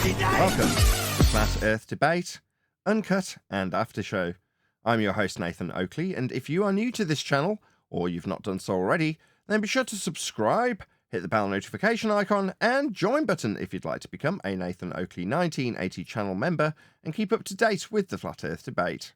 Welcome to Flat Earth Debate, Uncut and After Show. I'm your host Nathan Oakley, and if you are new to this channel, or you've not done so already, then be sure to subscribe, hit the bell notification icon, and join button if you'd like to become a Nathan Oakley 1980 channel member and keep up to date with the Flat Earth Debate.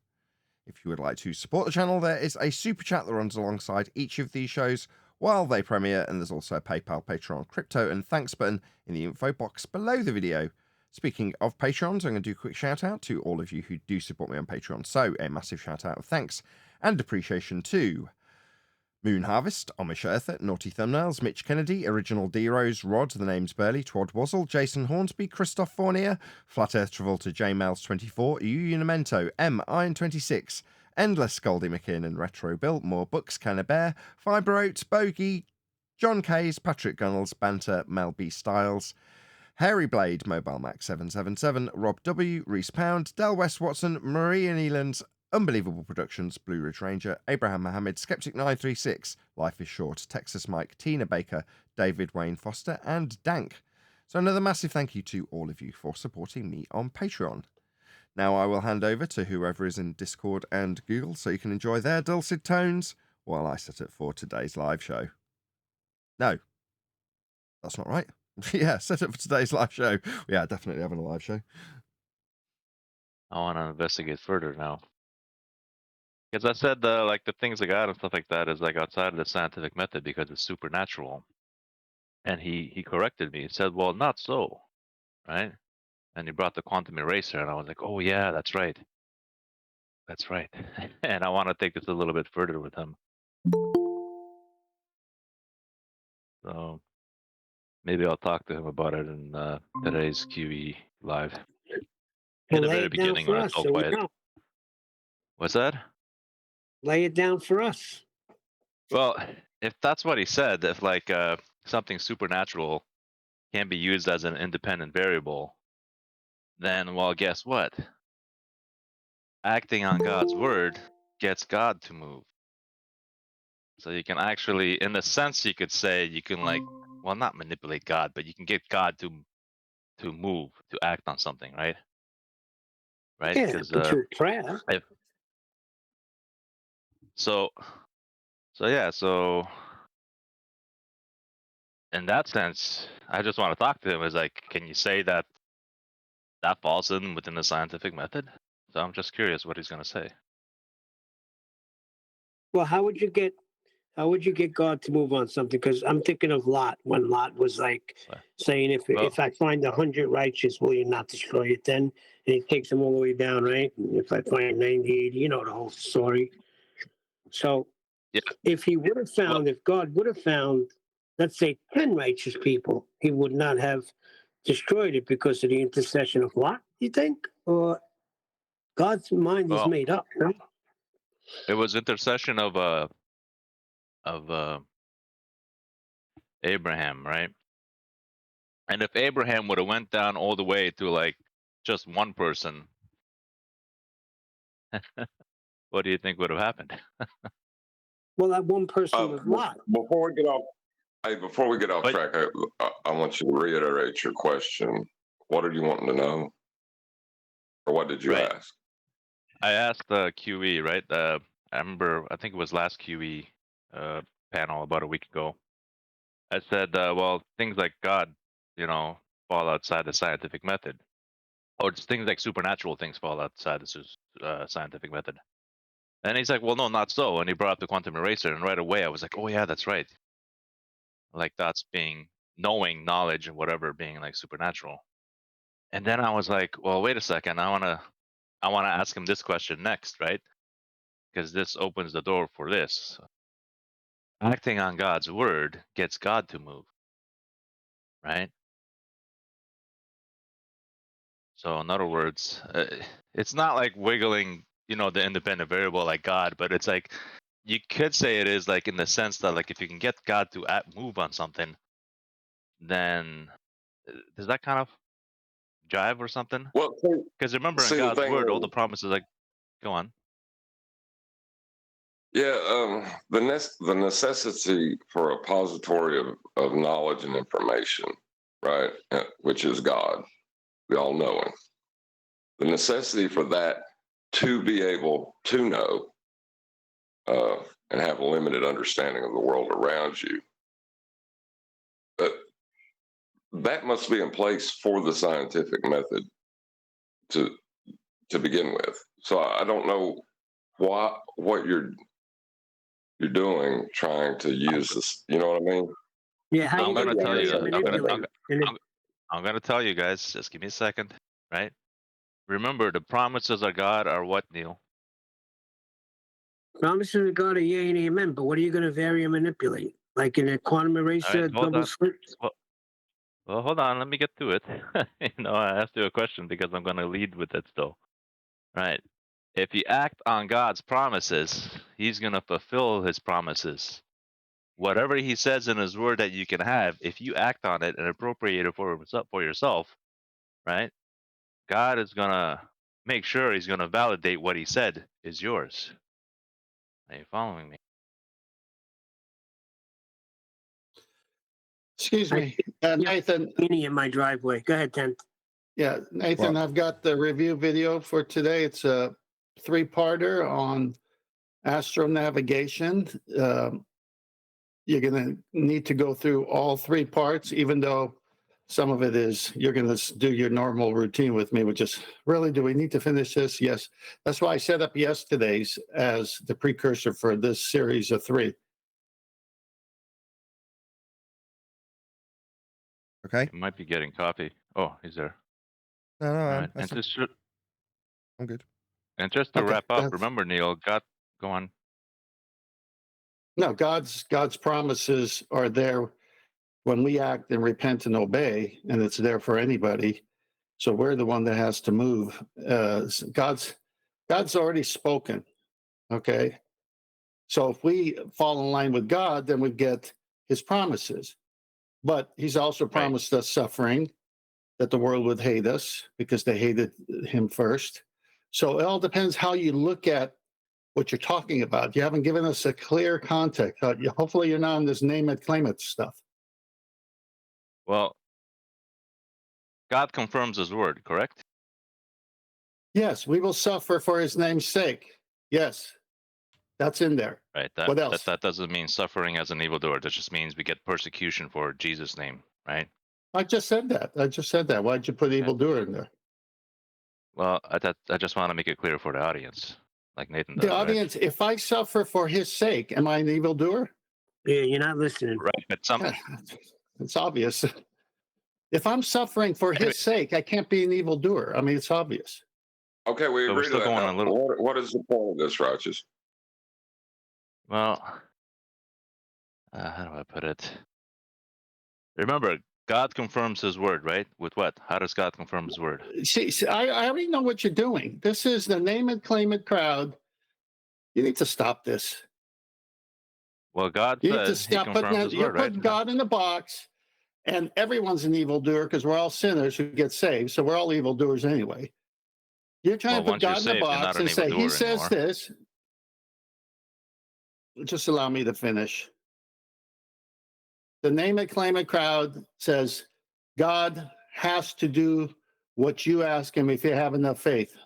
If you would like to support the channel, there is a super chat that runs alongside each of these shows while they premiere, and there's also a PayPal, Patreon, crypto, and thanks button in the info box below the video. Speaking of Patrons, I'm going to do a quick shout out to all of you who do support me on Patreon. So a massive shout out of thanks and appreciation to Moon Harvest, Amish Earther, Naughty Thumbnails, Mitch Kennedy, Original D-Rose, Rod, The Name's Burley, Twad Wazzle, Jason Hornsby, Christoph Fournier, Flat Earth Travolta, JMails24, Unimento, M Iron26, Endless, Goldie McKinnon, Retro Bill, More Books, Cannabear, Fibre Oats, Bogey, John Kays, Patrick Gunnels, Banter, Mel B. Styles, Hairy Blade, Mobile Max 777, Rob W, Reese Pound, Del West Watson, Maria Nealands, Unbelievable Productions, Blue Ridge Ranger, Abraham Mohammed, Skeptic 936, Life is Short, Texas Mike, Tina Baker, David Wayne Foster, and Dank. So another massive thank you to all of you for supporting me on Patreon. Now I will hand over to whoever is in Discord and Google so you can enjoy their dulcet tones while I set it for today's live show. No, that's not right. Yeah, set up for today's live show. Yeah, definitely having a live show. I want to investigate further now. Because I said like the things I got and stuff like that is like outside of the scientific method because it's supernatural. And he corrected me. He said, well, not so, right? And he brought the quantum eraser, and I was like, oh yeah, that's right. That's right. And I want to take this a little bit further with him. So maybe I'll talk to him about it in today's QE live. In the Lay very it down beginning for when us it's all so we quiet. know. What's that? Lay it down for us. Well, if that's what he said, if like something supernatural can be used as an independent variable, then, well, guess what? Acting on God's word gets God to move. So you can actually, in a sense, you could say you can like, well, not manipulate God, but you can get God to move, to act on something, right? Right? Yeah, Because but through prayer. so yeah, so in that sense, I just want to talk to him. Is like, can you say that falls in within the scientific method? So I'm just curious what he's going to say. Well, how would you get God to move on something? Because I'm thinking of Lot, when Lot was like saying, if I find 100 righteous, will you not destroy it then? And he takes them all the way down, right? And if I find 98, you know the whole story. So yeah. If he would have found, if God would have found, let's say 10 righteous people, he would not have destroyed it because of the intercession of Lot, you think? Or God's mind is made up, right? It was intercession of Abraham, right? And if Abraham would have went down all the way to like just one person, what do you think would have happened? Well, that one person was Lot. Before we get off track, I want you to reiterate your question. What are you wanting to know? Or what did you ask? I asked the QE, right? I remember, I think it was last QE panel about a week ago. I said, well, things like God, fall outside the scientific method. Or it's things like supernatural things fall outside the scientific method. And he's like, well, no, not so. And he brought up the quantum eraser. And right away, I was like, oh, yeah, that's right. Like that's being knowing, knowledge, and whatever being like supernatural. And then I was like, well, wait a second. I want to ask him this question next, right? Because this opens the door for this. Acting on God's word gets God to move, right? So in other words, it's not like wiggling, the independent variable like God, but it's like you could say it is like in the sense that like if you can get God to move on something, then does that kind of jive or something? Well, because remember in God's word, all the promises like go on. Yeah, the necessity for a repository of knowledge and information, right, which is God. the all-knowing. The necessity for that to be able to know and have a limited understanding of the world around you, that must be in place for the scientific method to begin with. So I don't know what you're doing trying to use this. You know what I mean? Yeah, how I'm you going to gonna tell vary you. and manipulate? I'm going to tell you guys. Just give me a second, right? Remember, the promises of God are what, Neil? Promises of God are yea and amen, but what are you going to vary and manipulate? Like in a quantum eraser, All right, hold double on. slit? Well, hold on. Let me get to it. I asked you a question because I'm going to lead with it still. Right. If you act on God's promises, He's going to fulfill His promises. Whatever He says in His Word that you can have, if you act on it and appropriate it for yourself, right? God is going to make sure He's going to validate what He said is yours. Are you following me? Excuse me, Nathan. In my driveway. Go ahead, Tent. Yeah, Nathan, What? I've got the review video for today. It's a three-parter on Astro navigation. You're going to need to go through all three parts, even though some of it is you're going to do your normal routine with me, which is really, do we need to finish this? Yes. That's why I set up yesterday's as the precursor for this series of three. Okay. You might be getting coffee. Oh, he's there. No, All I'm, right. I'm good. And just to Okay, wrap up, that's- remember, Neil, go on. No, God's promises are there when we act and repent and obey, and it's there for anybody. So we're the one that has to move. God's already spoken. Okay. So if we fall in line with God, then we get His promises. But He's also promised us suffering, that the world would hate us because they hated Him first. So it all depends how you look at what you're talking about. You haven't given us a clear context. Hopefully, you're not on this name it, claim it stuff. Well, God confirms His Word, correct? Yes, we will suffer for His name's sake. Yes, that's in there. Right. What else? That doesn't mean suffering as an evildoer. That just means we get persecution for Jesus' name, right? I just said that. Why'd you put evildoer in there? Well, I just want to make it clear for the audience, like Nathan does. The audience, right? if I suffer for His sake, am I an evildoer? Yeah, you're not listening. Right, but It's obvious. If I'm suffering for His sake, I can't be an evildoer. I mean, it's obvious. Okay, we But we're agree to still that. going Now, a little. what is the point of this, Righteous? Well, how do I put it? Remember, God confirms His Word, right? With what? How does God confirm His Word? See, I already know what you're doing. This is the name it, claim it crowd. You need to stop this. Well, God You need to said He stop putting confirms that. His You're Word, right? putting God in the box, and everyone's an evildoer because we're all sinners who get saved. So we're all evildoers anyway. You're trying Well, to put once you're God in the saved, you're not box an and say, He evildoer says anymore. this. Just allow me to finish. The name it, claim it crowd says God has to do what you ask Him if you have enough faith.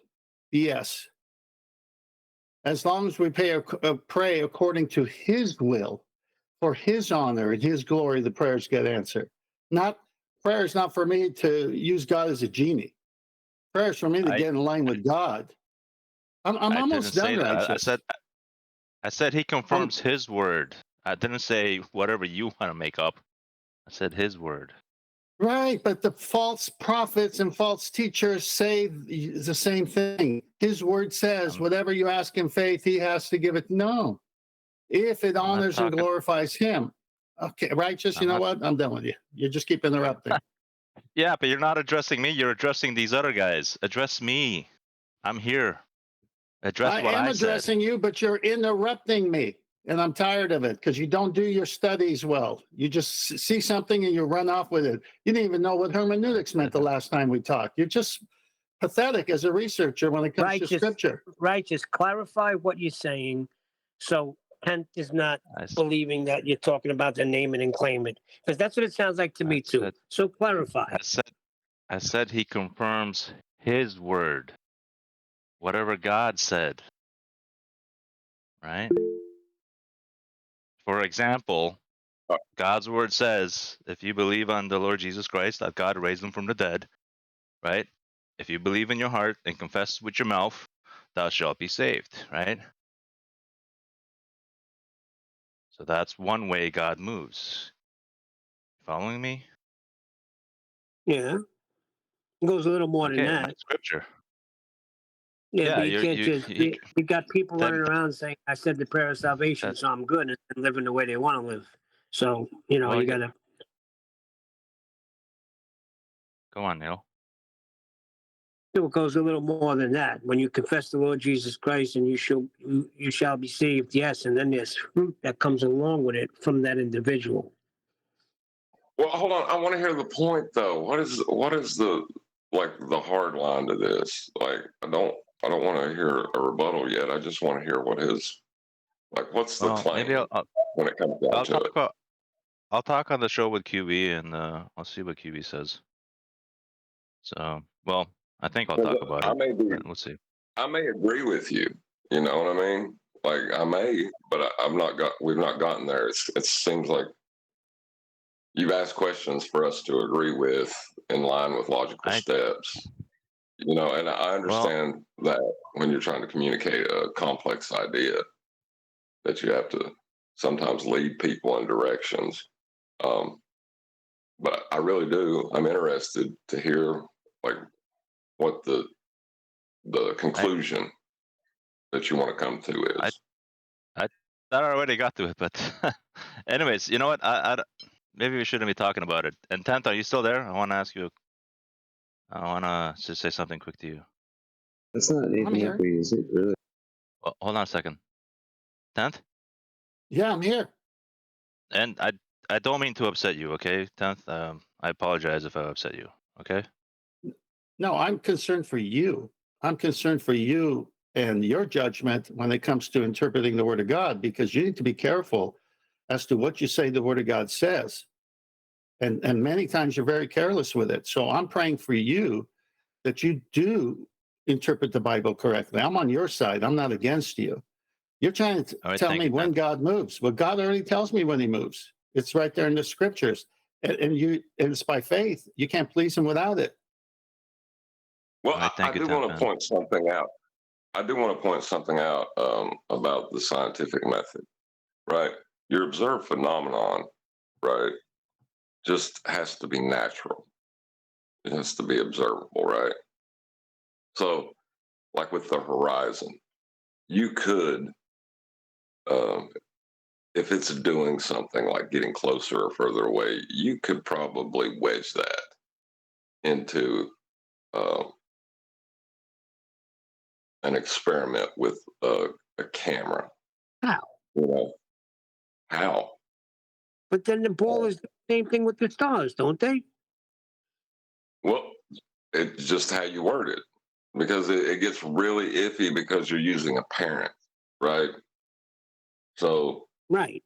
Yes. As long as we pray according to His will, for His honor and His glory, the prayers get answered. Prayer is not for me to use God as a genie. Prayer is for me to get in line with God. I'm almost done, Righteous. I said He confirms His Word. I didn't say whatever you want to make up. I said His Word. Right, but the false prophets and false teachers say the same thing. His word says, whatever you ask in faith, He has to give it. No, if it honors and glorifies Him. Okay, Righteous, you know what? I'm done with you. You just keep interrupting. Yeah, but you're not addressing me. You're addressing these other guys. Address me. I'm here. Address what I said. I am addressing you, but you're interrupting me. And I'm tired of it because you don't do your studies well. You just see something and you run off with it. You didn't even know what hermeneutics meant the last time we talked. You're just pathetic as a researcher when it comes to scripture. Righteous, clarify what you're saying. So Kent is not believing that you're talking about the name it and claim it. Because that's what it sounds like to me too. So clarify. I said he confirms his word, whatever God said, right? For example, God's word says, if you believe on the Lord Jesus Christ, that God raised him from the dead, right? If you believe in your heart and confess with your mouth, thou shalt be saved, right? So that's one way God moves. Following me? Yeah. It goes a little more than Okay, well, that. that's scripture. Yeah, Yeah, but you can't just, you got people running around saying, I said the prayer of salvation, so I'm good, and living the way they want to live. So, Well, you got to. Go on, Neil. It goes a little more than that. When you confess the Lord Jesus Christ and you shall be saved, yes, and then there's fruit that comes along with it from that individual. Well, hold on. I want to hear the point though. What is the the hard line to this? Like, I don't want to hear a rebuttal yet. I just want to hear what's the Well, claim maybe when it comes down to it. I'll talk on the show with QB, and I'll see what QB says. So, well, I think I'll talk about it. We'll see. I may agree with you. You know what I mean? Like, I may, but we've not gotten there. It seems like you've asked questions for us to agree with in line with logical steps. And I understand that when you're trying to communicate a complex idea, that you have to sometimes lead people in directions. But I really do. I'm interested to hear what the conclusion that you want to come to is. I already got to it, but anyways, you know what? Maybe we shouldn't be talking about it. And Tent, are you still there? I want to ask you. I want to just say something quick to you. That's not Nathan Oakley, is it? Really? Oh, hold on a second. Tent? Yeah, I'm here. And I don't mean to upset you, okay, Tenth? I apologize if I upset you, okay? No, I'm concerned for you. I'm concerned for you and your judgment when it comes to interpreting the Word of God, because you need to be careful as to what you say the Word of God says. And many times you're very careless with it. So I'm praying for you that you do interpret the Bible correctly. I'm on your side. I'm not against you. You're trying to tell me when God moves. Well, God already tells me when he moves. It's right there in the scriptures. And it's by faith. You can't please him without it. Well, I do want to point something out. I do want to point something out about the scientific method, right? Your observed phenomenon, right, just has to be natural. It has to be observable, right? So, like with the horizon, you could, if it's doing something like getting closer or further away, you could probably wedge that into an experiment with a camera. How? How? But then the ball is the same thing with the stars, don't they? Well, it's just how you word it, because it gets really iffy because you're using a parent, right? So, right.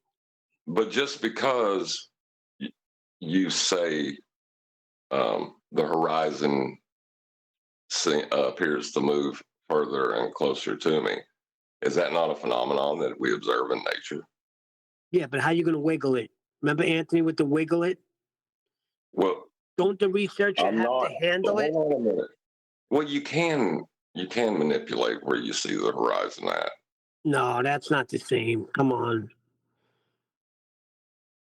But just because you say the horizon appears to move further and closer to me, is that not a phenomenon that we observe in nature? Yeah, but how are you going to wiggle it? Remember Anthony with the wiggle it? Well, don't the researcher have to handle it? Hold on a minute. Well, you can manipulate where you see the horizon at. No, that's not the same. Come on.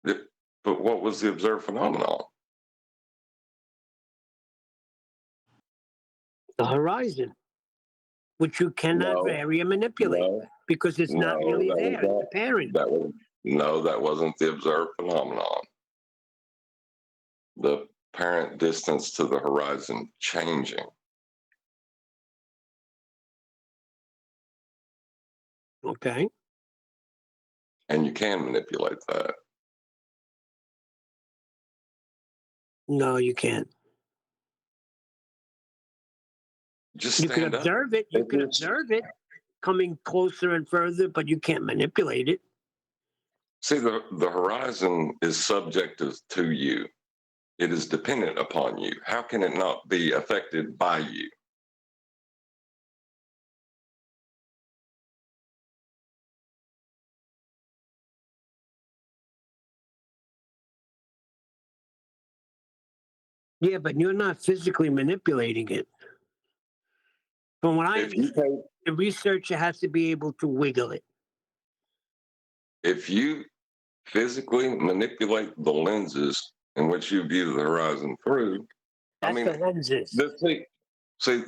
But what was the observed phenomenon? The horizon, which you cannot vary or manipulate because it's not really there. It's apparent. That wasn't the observed phenomenon. The apparent distance to the horizon changing. Okay. And you can manipulate that. No, you can't. You can observe it. You can observe it coming closer and further, but you can't manipulate it. See, the horizon is subjective to you. It is dependent upon you. How can it not be affected by you? Yeah, but you're not physically manipulating it. From what I If you understand, take, the researcher has to be able to wiggle it. if you physically manipulate the lenses in which you view the horizon through, That's the lenses. See,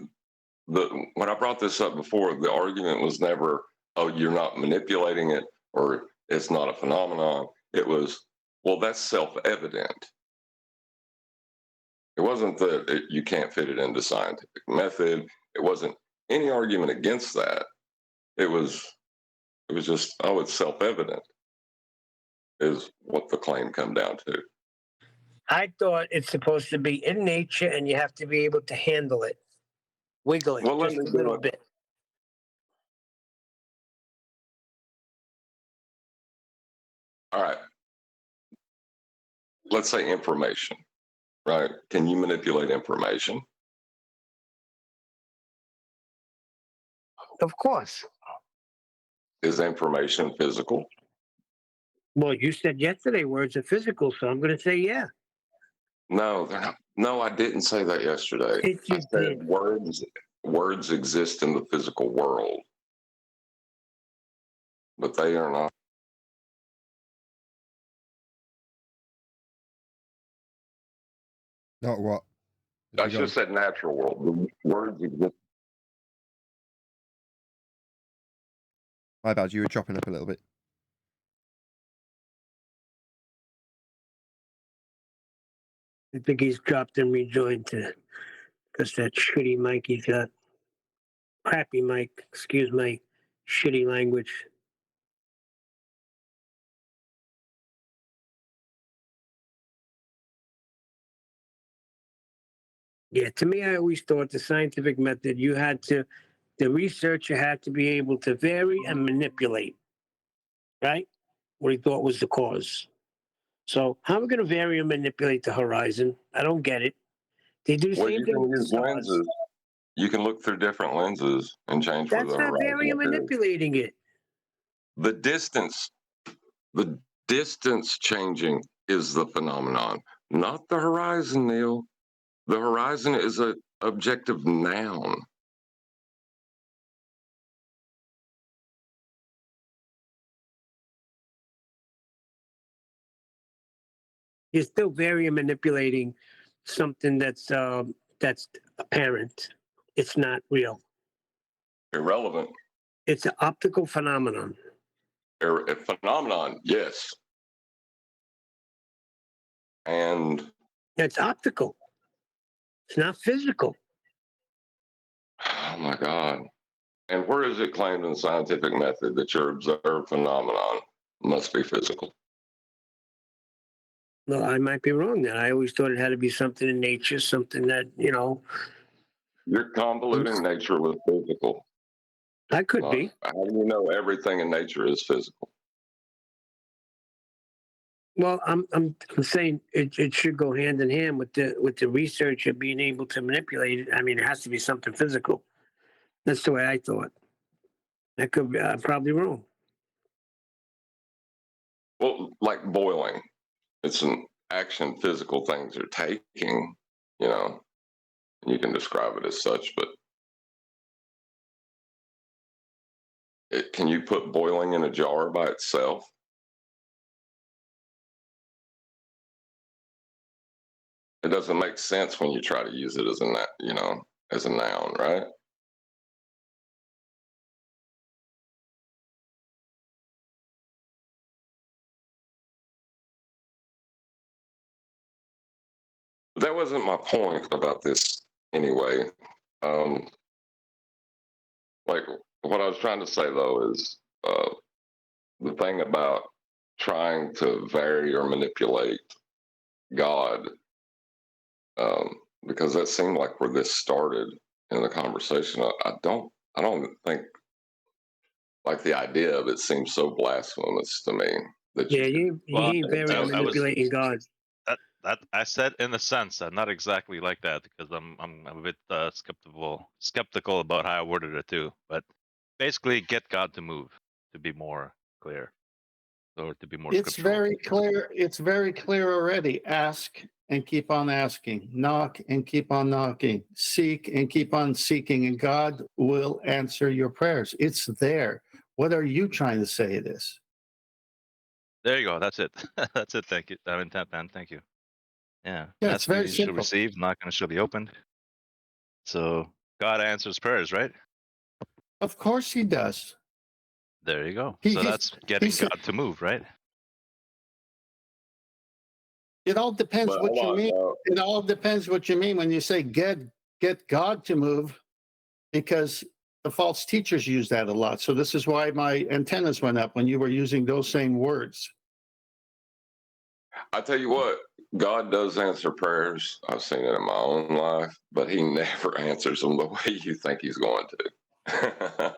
when I brought this up before, the argument was never, oh, you're not manipulating it or it's not a phenomenon. It was, well, that's self-evident. It wasn't that you can't fit it into scientific method. It wasn't any argument against that. It was just, oh, it's self-evident is what the claim come down to. I thought it's supposed to be in nature and you have to be able to handle it, wiggle it Well, let just me a do little it. bit. All right. Let's say information, right? Can you manipulate information? Of course. Is information physical? Well, you said yesterday words are physical, so I'm going to say yeah. No, they're not. No, I didn't say that yesterday. Yes, I you said did. words exist in the physical world, but they are not. Not what? I should have said natural world. The words exist. My bad, you were chopping up a little bit. I think he's dropped and rejoined because that shitty mic he's got. Crappy mic, excuse my shitty language. Yeah, to me, I always thought the scientific method, the researcher had to be able to vary and manipulate, right? What he thought was the cause. So how are we going to vary and manipulate the horizon? I don't get it. They do the Well, same you thing can with the use stars. lenses. You can look through different lenses and change where That's the not horizon varying and appears. manipulating it. The distance changing is the phenomenon, not the horizon, Neil. The horizon is an objective noun. You're still varying and manipulating something that's apparent. It's not real. Irrelevant. It's an optical phenomenon. A phenomenon, yes. And It's optical. It's not physical. oh my God. And where is it claimed in the scientific method that your observed phenomenon must be physical? Well, I might be wrong then. I always thought it had to be something in nature, something that, You're convoluting nature with physical. I could be. How do you know everything in nature is physical? Well, I'm saying it should go hand in hand with the researcher being able to manipulate it. I mean, it has to be something physical. That's the way I thought. That could be. I'm probably wrong. Well, like boiling, it's an action physical things are taking, you can describe it as such, but can you put boiling in a jar by itself? It doesn't make sense when you try to use it as as a noun, right? That wasn't my point about this anyway. Like what I was trying to say though is the thing about trying to vary or manipulate God, because that seemed like where this started in the conversation. I don't think like the idea of it seems so blasphemous to me that Yeah, you you ain't very I was manipulating God. that I said in a sense, not exactly like that, because I'm a bit skeptical about how I worded it too. But basically, get God to move, to be more clear, or to be more It's scriptural. very clear. It's very clear already. Ask and keep on asking. Knock and keep on knocking. Seek and keep on seeking, and God will answer your prayers. It's there. What are you trying to say it is? There you go. That's it. That's it. Thank you. I'm intent, man. Thank you. Yeah. Yeah, it's Asking, very you shall simple. receive. Knocking, it shall be opened. So God answers prayers, right? Of course he does. There you go. He- So he's- that's getting he's- God to move, right? It all depends But what you hold on, mean. It all depends what you mean when you say get God to move, because the false teachers use that a lot. So this is why my antennas went up when you were using those same words. I tell you what, God does answer prayers. I've seen it in my own life, but He never answers them the way you think He's going to.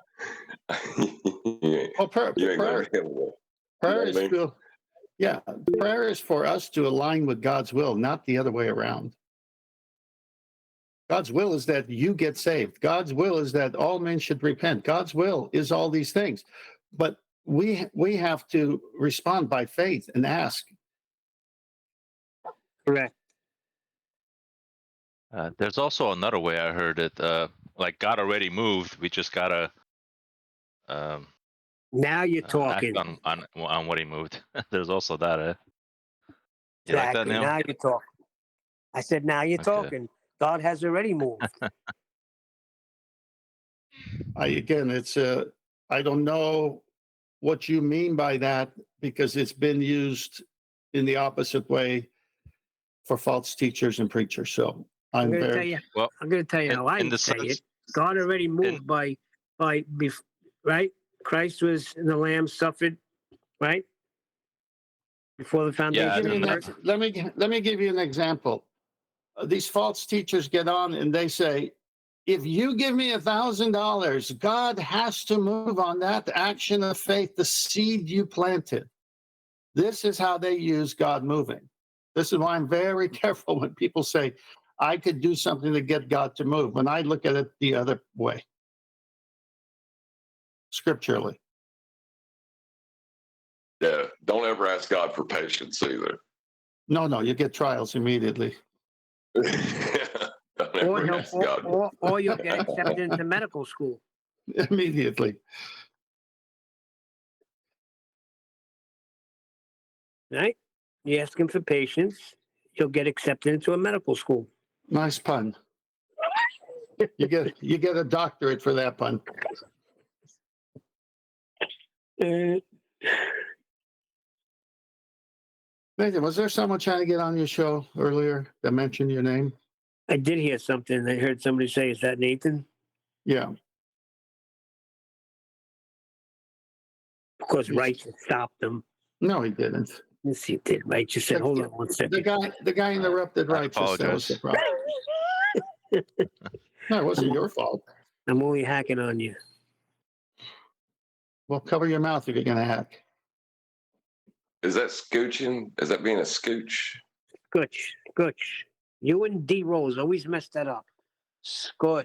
Well, prayer, You ain't prayer, gonna be able to. prayer You is know what I mean? to, yeah, prayer is for us to align with God's will, not the other way around. God's will is that you get saved. God's will is that all men should repent. God's will is all these things, but we have to respond by faith and ask. Correct. There's also another way I heard it. Like God already moved. We just gotta Now you're act talking. on what He moved. There's also that. You like that, Exactly. Neil? Now you're talking. I said, now you're Okay. talking. God has already moved. It's I don't know what you mean by that, because it's been used in the opposite way for false teachers and preachers. So I'm I'm going to tell very you. Well, I'm going to tell you in- how I in the say sense- it. God already moved right. Christ was the Lamb, suffered, right, before the foundation Yeah, of the and earth. let me give you an example. These false teachers get on and they say, if you give me $1,000, God has to move on that action of faith, the seed you planted. This is how they use God moving. This is why I'm very careful when people say, I could do something to get God to move, when I look at it the other way, scripturally. Yeah. Don't ever ask God for patience either. No, you get trials immediately. Don't Or, ever ask God. or you'll get accepted into medical school. Immediately. Right? You ask him for patience, you'll get accepted into a medical school. Nice pun. You get a doctorate for that pun. Nathan, was there someone trying to get on your show earlier that mentioned your name? I did hear something. I heard somebody say, "Is that Nathan?" Yeah. Of course, Righteous stopped him. No, he didn't. Yes, he did. Righteous said, "Hold on one The second." guy interrupted I Righteous. That was the apologize. problem. No, it wasn't your fault. I'm only hacking on you. Well, cover your mouth if you're going to hack. Is that scooching? Is that being a scooch? Scooch. You and D Rose always mess that up. Scooch.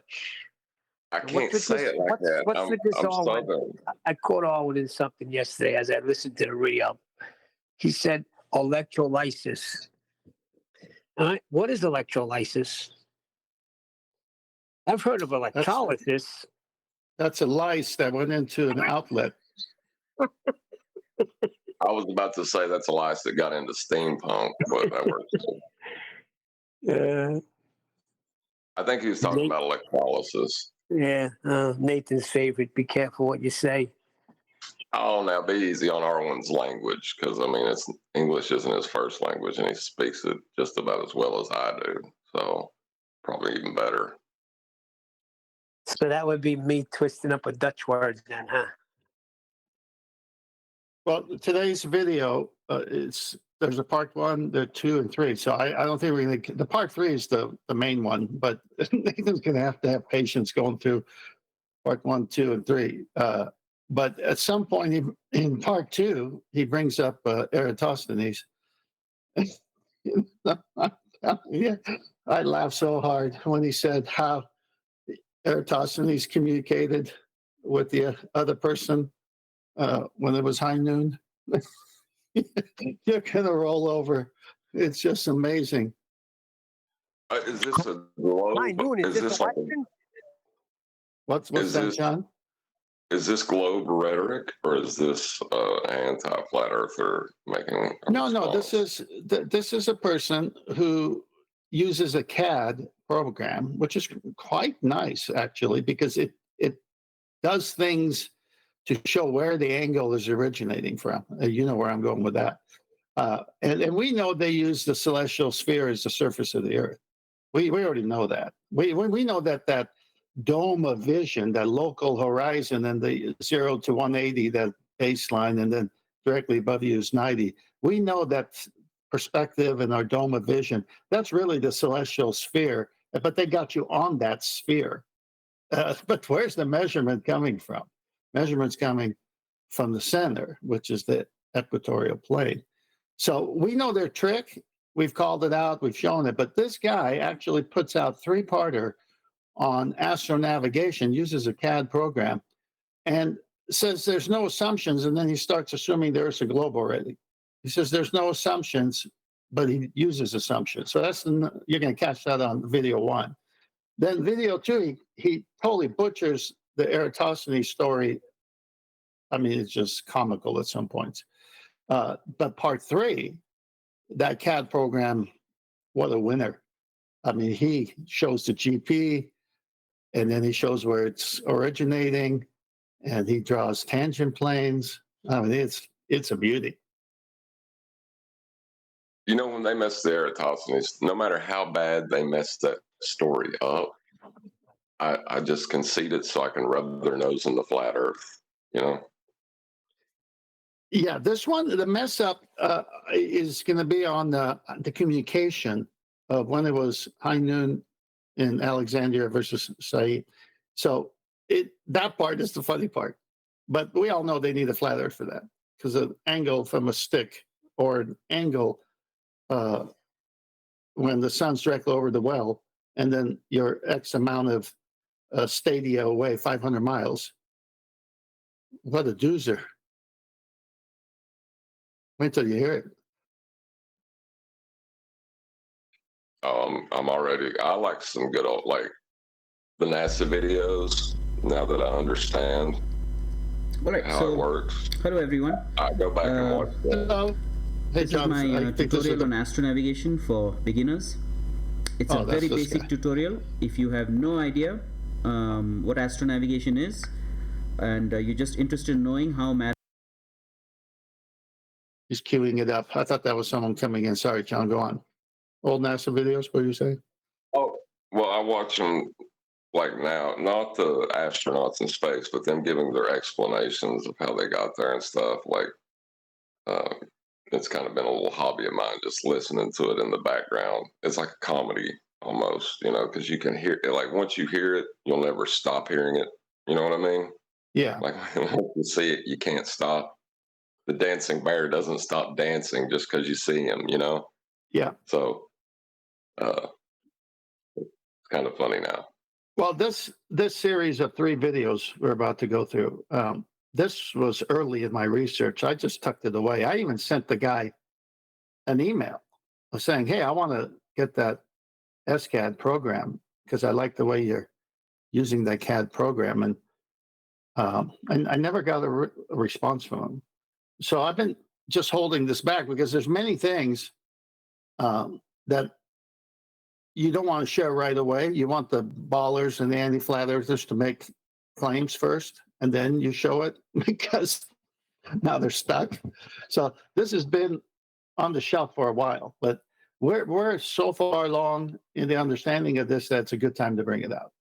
I What's can't with say this- it like what's- that. what's with this I'm all one? Southern. I caught Arwen in something yesterday as I listened to the re-up. He said electrolysis. All right. What is electrolysis? I've heard of electrolysis. That's a lice that went into an outlet. I was about to say that's a lice that got into steampunk, but that works. I think he was talking about electrolysis. Nathan's favorite. Be careful what you say. Oh, now be easy on Arwen's language, because I mean, it's English isn't his first language, and he speaks it just about as well as I do. So probably even better. So that would be me twisting up a Dutch word then, huh? Well, today's video, there's a part 1, there are 2 and 3. So I don't think we're going to. The part 3 is the main one, but Nathan's going to have patience going through part 1, 2, and 3. But at some point in part 2, he brings up Eratosthenes. Yeah, I laughed so hard when he said how Eratosthenes communicated with the other person when it was high noon. You're gonna roll over. It's just amazing. Is this a globe? High noon, is this like election? What's Is that, this- John? is this globe rhetoric or is this anti-flat earther making? a No, response? this is a person who uses a CAD program, which is quite nice actually, because it does things to show where the angle is originating from. You know where I'm going with that. And we know they use the celestial sphere as the surface of the Earth. We already know that. We know that dome of vision, that local horizon, and the 0 to 180, that baseline, and then directly above you is 90. We know that perspective and our dome of vision. That's really the celestial sphere, but they got you on that sphere. But where's the measurement coming from? Measurement's coming from the center, which is the equatorial plane. So we know their trick. We've called it out. We've shown it. But this guy actually puts out three-parter on astronavigation, uses a CAD program, and says there's no assumptions. And then he starts assuming there's a globe already. He says there's no assumptions, but he uses assumptions. So you're going to catch that on video 1. Then video 2, he totally butchers the Eratosthenes story. I mean, it's just comical at some points. But part 3, that CAD program, what a winner. I mean, he shows the GP, and then he shows where it's originating, and he draws tangent planes. I mean, it's a beauty. You know, when they mess the Eratosthenes, no matter how bad they mess that story up, I just concede it so I can rub their nose in the flat Earth. You know. Yeah, this one, the mess up is going to be on the communication of when it was high noon in Alexandria versus Said. So that part is the funny part. But we all know they need a flat Earth for that, because an angle from a stick or an angle when the sun's directly over the well, and then you're X amount of stadia away, 500 miles. What a doozer. Wait till you hear it. I'm already. I like some good old like the NASA videos. Now that I understand All right, how it so works, hello everyone. I go back and watch that. Hello. Hey, This John, is I my think this is tutorial on astronavigation for beginners. It's Oh, a that's very this basic guy. tutorial. If you have no idea what astronavigation is, and you're just interested in knowing how matter He's queuing it up. I thought that was someone coming in. Sorry, John, go on. Old NASA videos, what do you say? Oh, well, I watch them like now, not the astronauts in space, but them giving their explanations of how they got there and stuff. Like, it's kind of been a little hobby of mine, just listening to it in the background. It's like a comedy almost, you know, because you can hear it. Like, once you hear it, you'll never stop hearing it. You know what I mean? Yeah. Like, once you see it, you can't stop. The dancing bear doesn't stop dancing just because you see him, you know? Yeah. So, it's kind of funny now. Well, this series of 3 videos we're about to go through, this was early in my research. I just tucked it away. I even sent the guy an email saying, hey, I want to get that SCAD program because I like the way you're using that CAD program. And I never got a response from him. So I've been just holding this back because there's many things that you don't want to share right away. You want the ballers and the anti-flat earthers to make claims first, and then you show it because now they're stuck. So this has been on the shelf for a while, but we're so far along in the understanding of this that it's a good time to bring it out.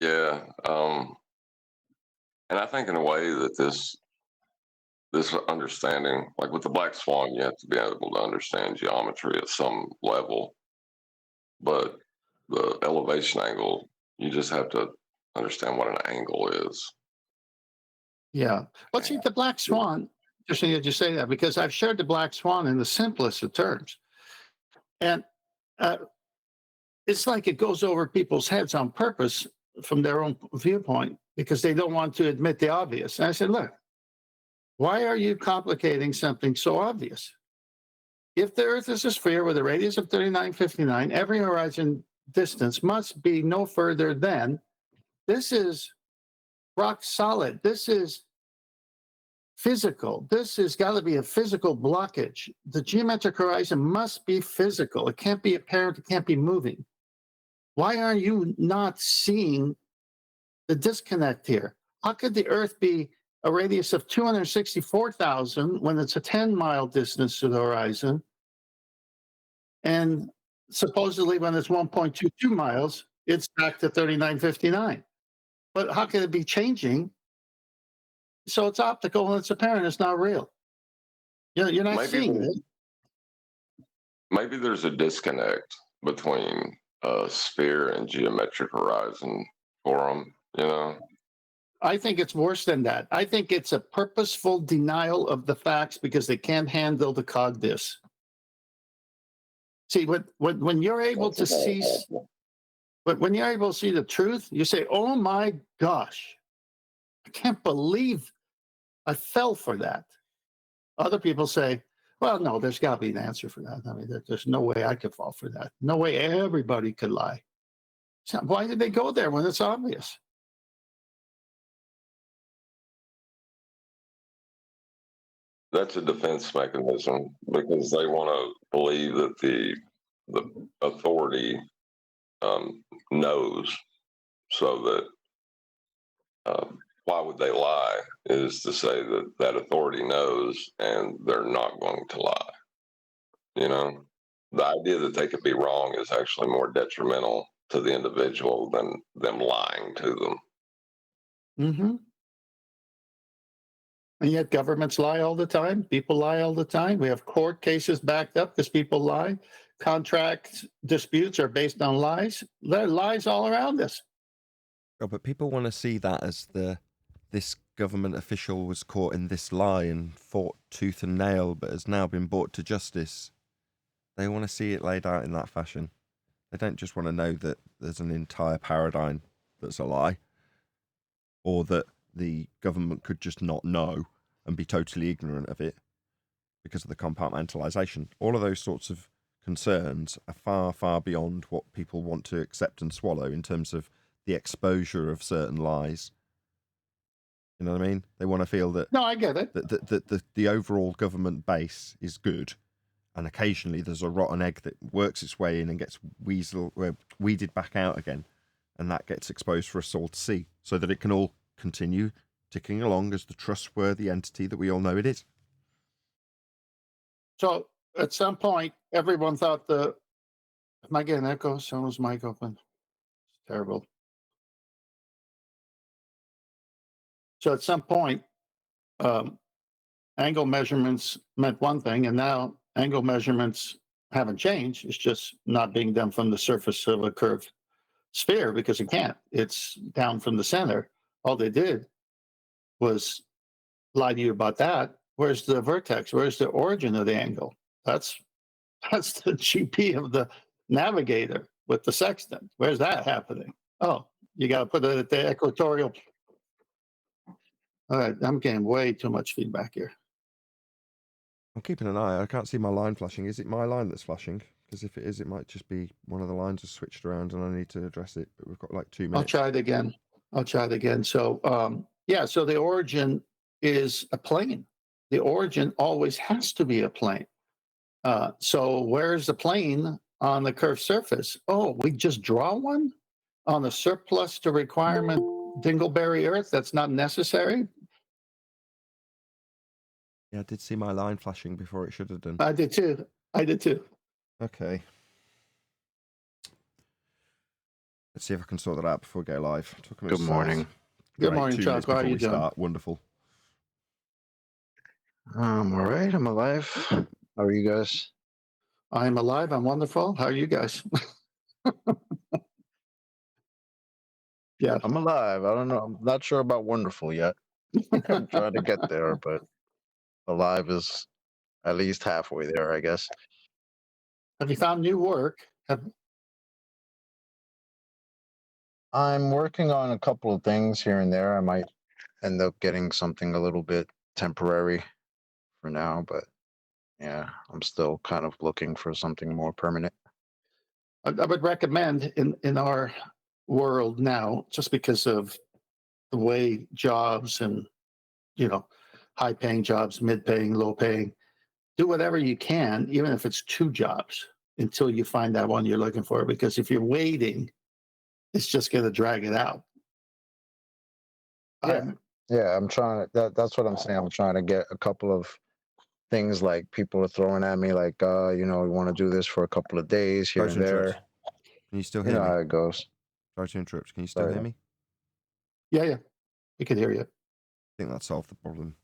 Yeah. And I think in a way that this understanding, like with the black swan, you have to be able to understand geometry at some level. But the elevation angle You just have to understand what an angle is. Yeah. But see, the black swan, interesting that you say that, because I've shared the black swan in the simplest of terms. And uh, it's like it goes over people's heads on purpose from their own viewpoint because they don't want to admit the obvious. And I said, look, why are you complicating something so obvious? If the Earth is a sphere with a radius of 3959, every horizon distance must be no further than, this is rock solid. This is physical. This has got to be a physical blockage. The geometric horizon must be physical. It can't be apparent. It can't be moving. Why are you not seeing the disconnect here? How could the Earth be a radius of 264,000 when it's a 10-mile distance to the horizon? And supposedly when it's 1.22 miles, it's back to 3959. But how can it be changing? So it's optical and it's apparent. It's not real. You're not seeing it. Maybe there's a disconnect between a sphere and geometric horizon for them, you know? I think it's worse than that. I think it's a purposeful denial of the facts because they can't handle the cogniz. See, when you're able to see, when you're able to see the truth, you say, "Oh my gosh, I can't believe I fell for that." Other people say, "Well, no, there's got to be an answer for that. I mean, there's no way I could fall for that. No way everybody could lie." So why did they go there when it's obvious? That's a defense mechanism because they want to believe that the authority knows, so that why would they lie is to say that that authority knows and they're not going to lie. You know, the idea that they could be wrong is actually more detrimental to the individual than them lying to them. Mm-hmm. And yet governments lie all the time. People lie all the time. We have court cases backed up because people lie. Contract disputes are based on lies. There are lies all around us. Oh, but people want to see that as this government official was caught in this lie and fought tooth and nail, but has now been brought to justice. They want to see it laid out in that fashion. They don't just want to know that there's an entire paradigm that's a lie, or that the government could just not know and be totally ignorant of it because of the compartmentalization. All of those sorts of concerns are far, far beyond what people want to accept and swallow in terms of the exposure of certain lies. You know what I mean? They want to feel that No, I get it. that the overall government base is good, and occasionally there's a rotten egg that works its way in and gets weeded back out again, and that gets exposed for us all to see, so that it can all continue ticking along as the trustworthy entity that we all know it is. So at some point, everyone thought am I getting echo? Someone's mic open. It's terrible. So at some point, angle measurements meant one thing, and now angle measurements haven't changed. It's just not being done from the surface of a curved sphere because it can't. It's down from the center. All they did was lie to you about that. Where's the vertex? Where's the origin of the angle? That's the GP of the navigator with the sextant. Where's that happening? Oh, you got to put it at the equatorial. All right, I'm getting way too much feedback here. I'm keeping an eye. I can't see my line flashing. Is it my line that's flashing? Because if it is, it might just be one of the lines has switched around and I need to address it. But we've got like 2 minutes. I'll try it again. So, so the origin is a plane. The origin always has to be a plane. So where's the plane on the curved surface? Oh, we just draw one on the surplus to requirement dingleberry Earth that's not necessary? Yeah, I did see my line flashing before it should have done. I did too. Okay. Let's see if I can sort that out before we go live. Good morning. Good morning, Chuck. How are you doing? Wonderful. I'm all right. I'm alive. How are you guys? I'm alive. I'm wonderful. How are you guys? Yeah. I'm alive. I don't know. I'm not sure about wonderful yet. I'm trying to get there, but alive is at least halfway there, I guess. Have you found new work? I'm working on a couple of things here and there. I might end up getting something a little bit temporary for now, but yeah, I'm still kind of looking for something more permanent. I would recommend in our world now, just because of the way jobs and, high paying jobs, mid paying, low paying, do whatever you can, even if it's 2 jobs, until you find that one you're looking for. Because if you're waiting, it's just going to drag it out. Yeah. Yeah, I'm trying to, that's what I'm saying. I'm trying to get a couple of things like people are throwing at me like, we want to do this for a couple of days here Sorry and to interrupt. there. Can you still You hear know me? how it goes. Sorry to interrupt. Can you still Sorry. hear me? Yeah, we can hear you. I think that solved the problem.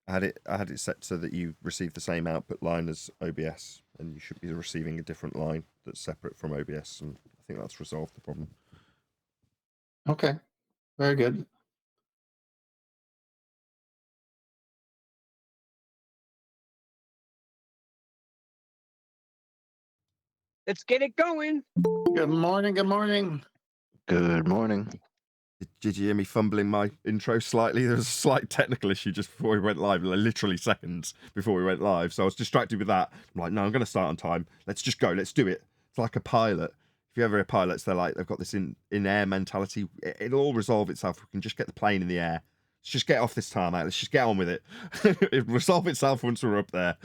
I had it set so that you receive the same output line as OBS, and you should be receiving a different line that's separate from OBS, and I think that's resolved the problem. Okay, very good. Let's get it going. Good morning. Good morning. Good morning. Did you hear me fumbling my intro slightly? There was a slight technical issue just before we went live, literally seconds before we went live. So I was distracted with that. I'm like, no, I'm going to start on time. Let's just go. Let's do it. It's like a pilot. If you ever hear pilots, they've got this in-air mentality. It'll all resolve itself. We can just get the plane in the air. Let's just get off this tarmac. Let's just get on with it. It'll resolve itself once we're up there.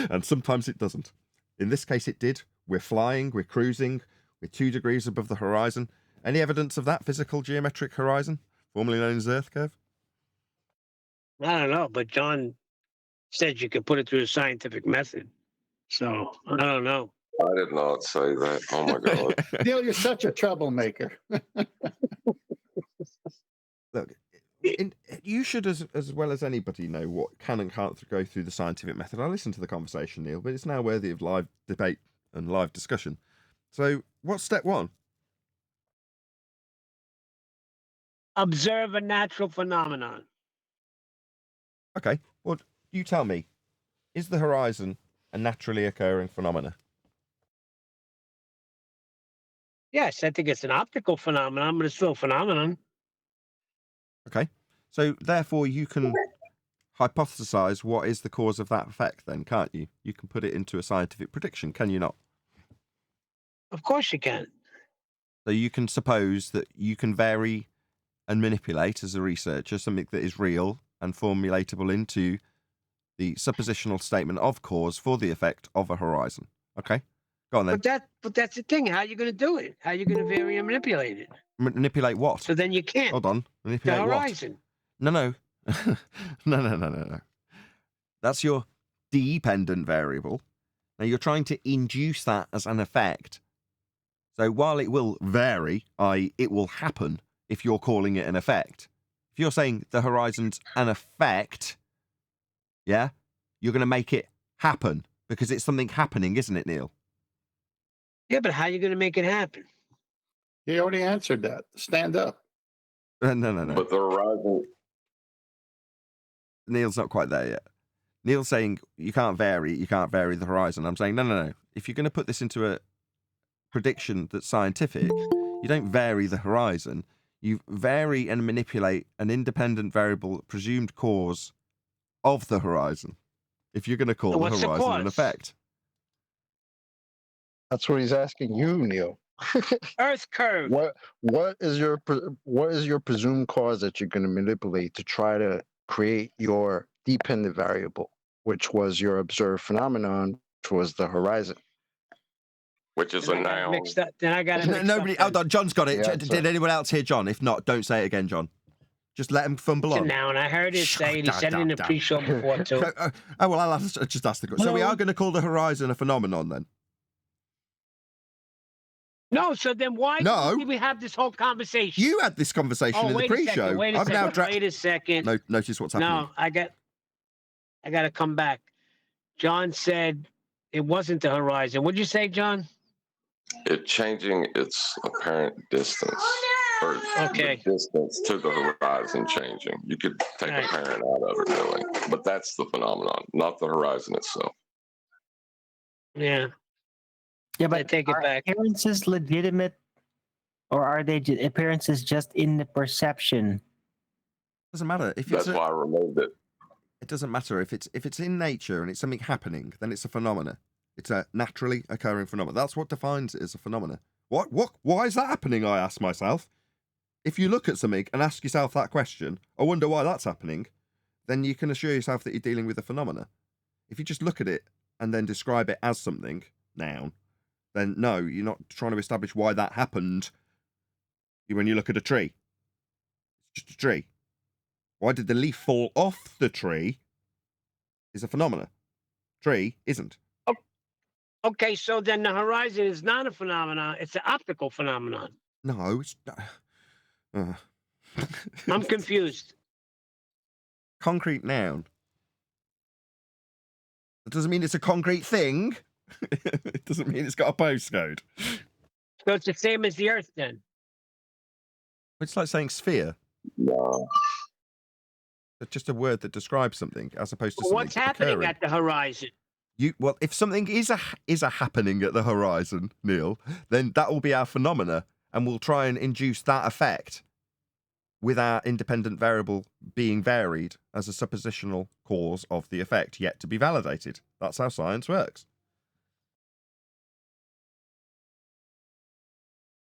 And sometimes it doesn't. In this case, it did. We're flying. We're cruising. We're 2 degrees above the horizon. Any evidence of that physical geometric horizon, formerly known as Earth curve? I don't know, but John said you could put it through a scientific method. So I don't know. I did not say that. Oh my God. Neil, you're such a troublemaker. Look, you should, as well as anybody, know what can and can't go through the scientific method. I listened to the conversation, Neil, but it's now worthy of live debate and live discussion. So what's step 1? Observe a natural phenomenon. Okay, well, you tell me, is the horizon a naturally occurring phenomena? Yes, I think it's an optical phenomenon, but it's still a phenomenon. Okay, so therefore you can hypothesize what is the cause of that effect then, can't you? You can put it into a scientific prediction, can you not? Of course you can. So you can suppose that you can vary and manipulate, as a researcher, something that is real and formulatable into the suppositional statement of cause for the effect of a horizon. Okay, go on then. But that's the thing. How are you going to do it? How are you going to vary and manipulate it? Manipulate what? So then you can't. Hold on. The Manipulate what? horizon. No. No. That's your dependent variable. Now you're trying to induce that as an effect. So while it will vary, i.e. it will happen if you're calling it an effect. If you're saying the horizon's an effect, yeah, you're going to make it happen because it's something happening, isn't it, Neil? Yeah, but how are you going to make it happen? He already answered that. Stand up. No. But the horizon, Neil's not quite there yet. Neil's saying you can't vary the horizon. I'm saying no. If you're going to put this into a prediction that's scientific, you don't vary the horizon. You vary and manipulate an independent variable presumed cause of the horizon. If you're going to call the What's the horizon an cause? effect. That's what he's asking you, Neil. Earth curve. What is your presumed cause that you're going to manipulate to try to create your dependent variable, which was your observed phenomenon, which was the horizon? which is Then a I got it noun. mixed up. Then I got it mixed Nobody, up. hold on, John's got it. Yeah, Did anyone else hear John? If not, don't say it again, John. Just let him fumble It's a on. noun. I heard it say it. He said it in the Damn. pre-show before too. Oh, well, I'll just ask the question. So we No. are going to call the horizon a phenomenon then? No, so then why did we have this whole conversation? You had this conversation in the pre-show. Wait a second. No, notice what's happening. No, I got to come back. John said it wasn't the horizon. What'd you say, John? It changing its apparent distance, or Okay. the distance to the horizon changing. You could take Right. apparent out of it, really, but that's the phenomenon, not the horizon itself. Yeah. Yeah, I but take it are back. appearances legitimate, or are they appearances just in the perception? Doesn't matter if That's it's why I removed it. it doesn't matter if it's in nature and it's something happening, then it's a phenomena. It's a naturally occurring phenomenon. That's what defines it as a phenomena. Why is that happening? I ask myself. If you look at something and ask yourself that question, I wonder why that's happening, then you can assure yourself that you're dealing with a phenomena. If you just look at it and then describe it as something, noun, then no, you're not trying to establish why that happened. When you look at a tree, it's just a tree. Why did the leaf fall off the tree is a phenomena. Tree isn't. Okay, so then the horizon is not a phenomenon; it's an optical phenomenon. No, it's I'm confused. concrete noun. That doesn't mean it's a concrete thing. It doesn't mean it's got a postcode. So it's the same as the Earth, then. It's like saying sphere. No. It's just a word that describes something, as opposed to something What's happening occurring. at the horizon? Well, if something is a happening at the horizon, Neil, then that will be our phenomena, and we'll try and induce that effect with our independent variable being varied as a suppositional cause of the effect yet to be validated. That's how science works.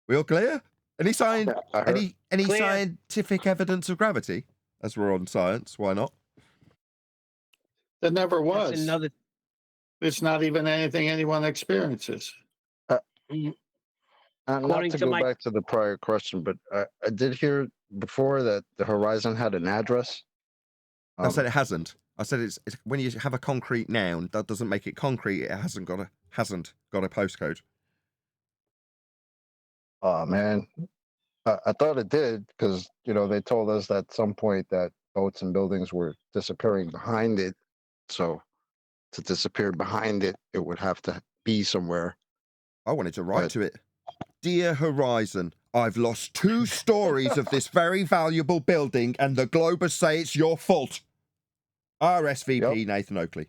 We all clear? Any Clear. scientific evidence of gravity? As we're on science, why not? There never That's was. another. It's not even anything anyone experiences. Mm, Not According to to go my- back to the prior question, but I did hear before that the horizon had an address. I said it hasn't. I said it's when you have a concrete noun, that doesn't make it concrete. It hasn't got a postcode. Oh man, I thought it did because they told us at some point that boats and buildings were disappearing behind it. So to disappear behind it, it would have to be somewhere. I wanted to write But- to it. Dear Horizon, I've lost 2 stories of this very valuable building, and the Globers say it's your fault. RSVP Yep. Nathan Oakley.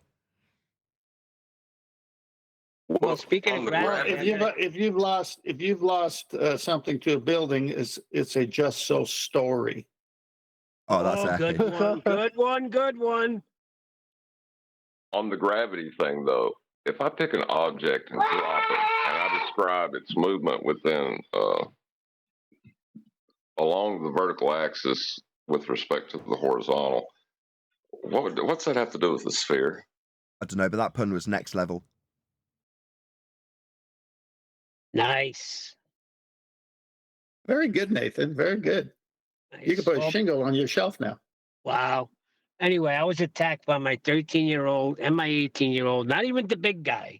Well, speaking on of the gravity, If you've lost something to a building, it's a just so story. Oh, that's good epic. one, good one. On the gravity thing, though, if I pick an object and drop it, and I describe its movement within along the vertical axis with respect to the horizontal, what's that have to do with the sphere? I don't know, but that pun was next level. Nice. Very good, Nathan. Very good. You can put a Well, shingle on your shelf now. wow. Anyway, I was attacked by my 13-year-old and my 18-year-old, not even the big guy.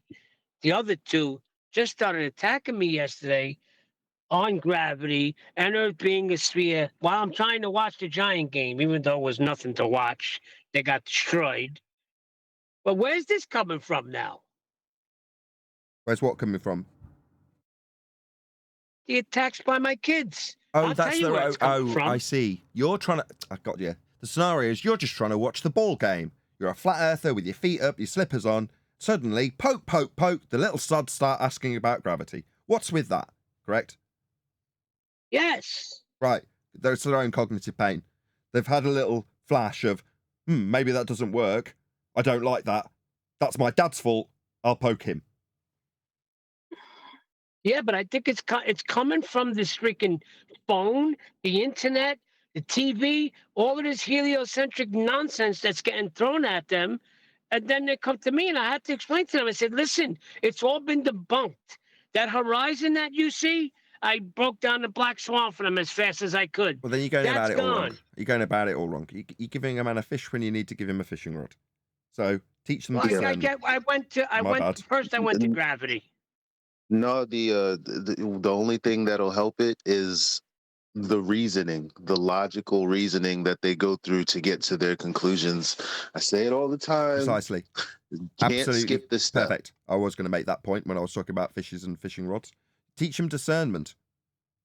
The other two just started attacking me yesterday on gravity and Earth being a sphere while I'm trying to watch the Giant game, even though it was nothing to watch. They got destroyed. But where's this coming from now? Where's what coming from? The attacks by my kids. Oh, I'll that's tell you where it's coming from. I see. You're trying to. I got you. The scenario is you're just trying to watch the ball game. You're a flat earther with your feet up, your slippers on. Suddenly, poke, poke, poke. The little sods start asking about gravity. What's with that? Correct? Yes. Right. It's their own cognitive pain. They've had a little flash of, maybe that doesn't work. I don't like that. That's my dad's fault. I'll poke him. Yeah, but I think it's coming from this freaking phone, the internet, the TV, all of this heliocentric nonsense that's getting thrown at them. And then they come to me and I had to explain to them. I said, listen, it's all been debunked. That horizon that you see, I broke down the black swan for them as fast as I could. Well, then you're going about That's it all wrong. gone. You're going about it all wrong. You're giving a man a fish when you need to give him a fishing rod. So teach them Well, discernment. I went to gravity. No, the only thing that'll help it is the reasoning, the logical reasoning that they go through to get to their conclusions. I say it all the time. Precisely. Can't Absolutely skip this step. perfect. I was going to make that point when I was talking about fishes and fishing rods. Teach them discernment.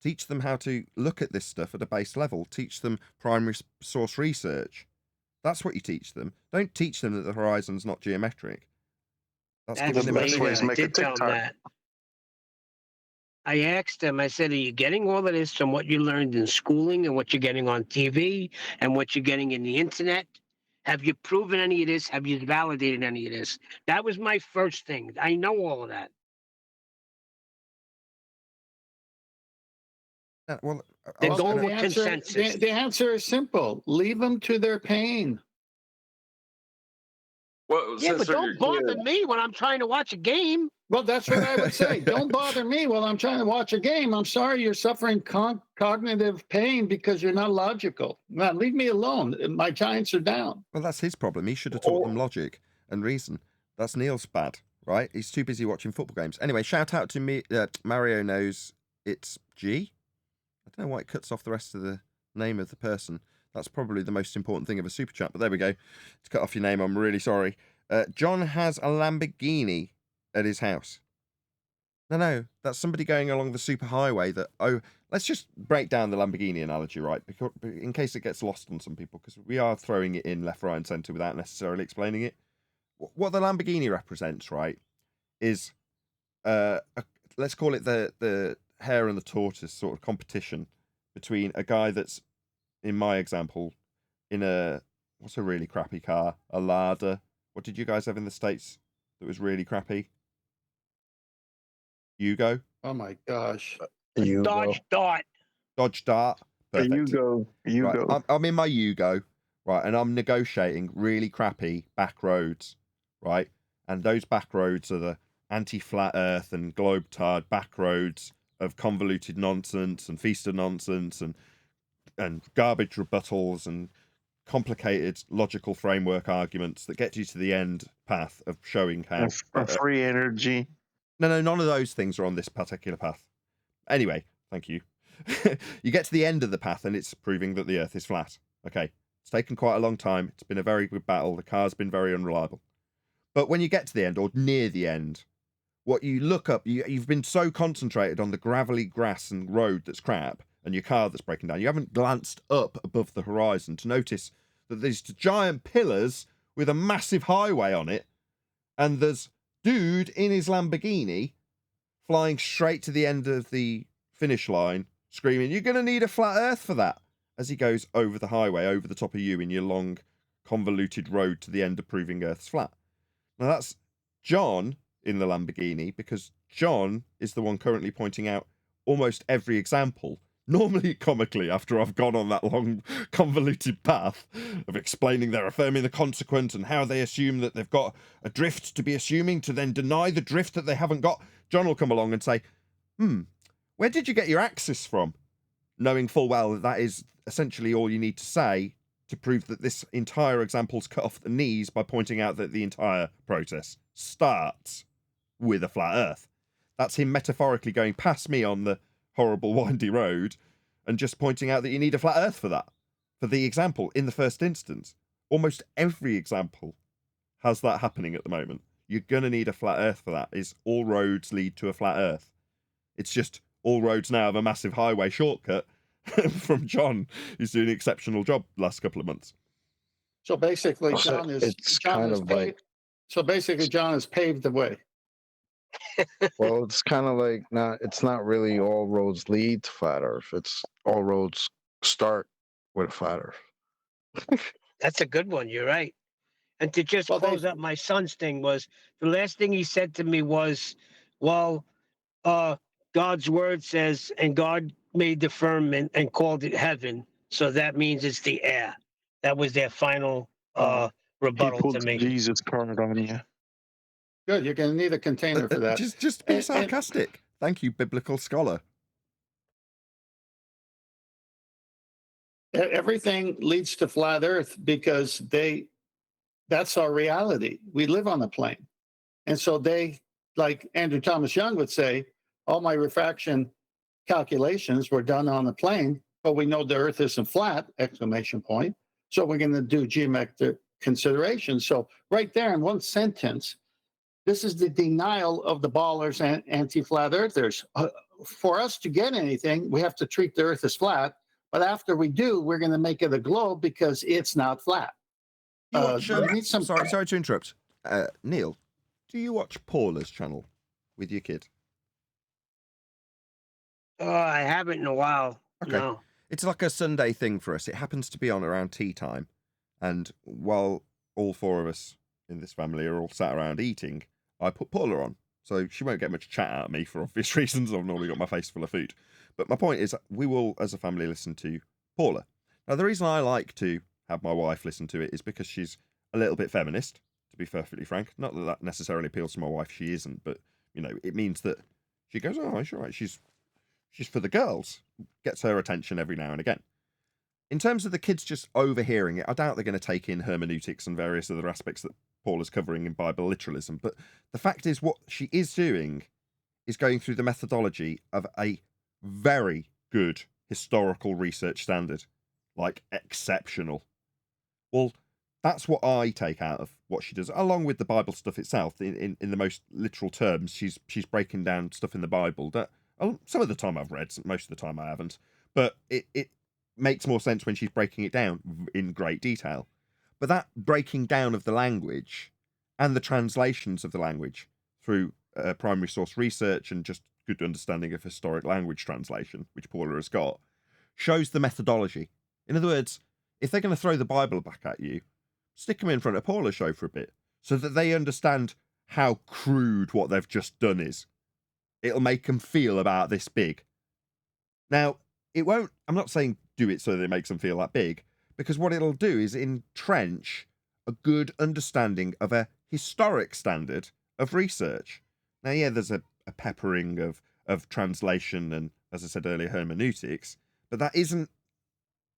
Teach them how to look at this stuff at a base level. Teach them primary source research. That's what you teach them. Don't teach them that the horizon's not geometric. That's giving them later. a I did tell him that. I asked him, I said, are you getting all of this from what you learned in schooling and what you're getting on TV and what you're getting in the internet? Have you proven any of this? Have you validated any of this? That was my first thing. I know all of that. Well, They're Also, going the with answer, consensus. the answer is simple. Leave them to their pain. Well, Yeah, but since they're don't your bother kid, me when I'm trying to watch a game. Well, that's what I would say. Don't bother me while I'm trying to watch a game. I'm sorry you're suffering cognitive pain because you're not logical. Man, leave me alone. My Giants are down. Well, that's his problem. He should have taught them logic and reason. That's Neil's bad, right? He's too busy watching football games. Anyway, shout out to me. Mario knows it's G. I don't know why it cuts off the rest of the name of the person. That's probably the most important thing of a super chat, but there we go. To cut off your name, I'm really sorry. John has a Lamborghini at his house. No, that's somebody going along the superhighway that, let's just break down the Lamborghini analogy, right? Because in case it gets lost on some people, because we are throwing it in left, right, and centre without necessarily explaining it. What the Lamborghini represents, right, is, let's call it the hare and the tortoise sort of competition between a guy that's, in my example, in what's a really crappy car? A Lada. What did you guys have in the States that was really crappy? Yugo? Oh my gosh. Dodge Dart. Dodge Dart? Perfect. Yugo. Right. I'm in my Yugo, right, and I'm negotiating really crappy back roads, right? And those back roads are the anti-flat earth and globe-tard back roads of convoluted nonsense and feaster nonsense and garbage rebuttals and complicated logical framework arguments that get you to the end path of showing how free energy. No, none of those things are on this particular path. Anyway, thank you. You get to the end of the path and it's proving that the earth is flat. Okay, it's taken quite a long time. It's been a very good battle. The car's been very unreliable. But when you get to the end or near the end, what you look up, you've been so concentrated on the gravelly grass and road that's crap and your car that's breaking down, you haven't glanced up above the horizon to notice that there's giant pillars with a massive highway on it, and there's dude in his Lamborghini flying straight to the end of the finish line, screaming, "You're going to need a flat earth for that," as he goes over the highway, over the top of you in your long, convoluted road to the end of proving Earth's flat. Now that's John in the Lamborghini, because John is the one currently pointing out almost every example, normally comically after I've gone on that long, convoluted path of explaining they're affirming the consequent and how they assume that they've got a drift to be assuming to then deny the drift that they haven't got. John will come along and say, where did you get your axis from? Knowing full well that that is essentially all you need to say to prove that this entire example's cut off at the knees by pointing out that the entire process starts with a flat earth. That's him metaphorically going past me on the horrible windy road and just pointing out that you need a flat earth for that, for the example in the first instance. Almost every example has that happening at the moment. You're going to need a flat earth for that. Is all roads lead to a flat earth. It's just all roads now have a massive highway shortcut from John, who's doing an exceptional job the last couple of months. So basically, So John has paved the way. Well, it's kind of like it's not really all roads lead to flat Earth. It's all roads start with a flat Earth. That's a good one. You're right. And to just close up my son's thing was, the last thing he said to me was, well, God's word says, and God made the firmament and called it heaven. So that means it's the air. That was their final rebuttal to me. Jesus card on you. Good. You're going to need a container for that. Just be sarcastic. Thank you, biblical scholar. Everything leads to flat Earth because that's our reality. We live on a plane. And so they, like Andrew Thomas Young would say, all my refraction calculations were done on the plane, but we know the Earth isn't flat, exclamation point. So we're going to do geometric considerations. So right there in one sentence, this is the denial of the ballers and anti-flat earthers. for us to get anything, we have to treat the Earth as flat. But after we do, we're going to make it a globe because it's not flat. You watch, You need some. sorry to interrupt. Neil, do you watch Paula's channel with your kid? Oh, I haven't in a while. Okay. No. It's like a Sunday thing for us. It happens to be on around tea time. And while all four of us in this family are all sat around eating, I put Paula on. So she won't get much chat out of me for obvious reasons. I've normally got my face full of food. But my point is, we will, as a family, listen to Paula. Now, the reason I like to have my wife listen to it is because she's a little bit feminist, to be perfectly frank. Not that that necessarily appeals to my wife. She isn't. But, you know, it means that she goes, oh, sure, right. She's for the girls. Gets her attention every now and again. In terms of the kids just overhearing it, I doubt they're going to take in hermeneutics and various other aspects that Paula's covering in Bible literalism. But the fact is, what she is doing is going through the methodology of a very good historical research standard. Like, exceptional. Well, that's what I take out of what she does, along with the Bible stuff itself. In the most literal terms, she's breaking down stuff in the Bible that some of the time I've read, most of the time I haven't. But it makes more sense when she's breaking it down in great detail. But that breaking down of the language and the translations of the language through primary source research and just good understanding of historic language translation, which Paula has got, shows the methodology. In other words, if they're going to throw the Bible back at you, stick them in front of Paula's show for a bit so that they understand how crude what they've just done is. It'll make them feel about this big. Now, it won't, I'm not saying do it so that it makes them feel that big, because what it'll do is entrench a good understanding of a historic standard of research. Now, yeah, there's a peppering of translation and, as I said earlier, hermeneutics, but that isn't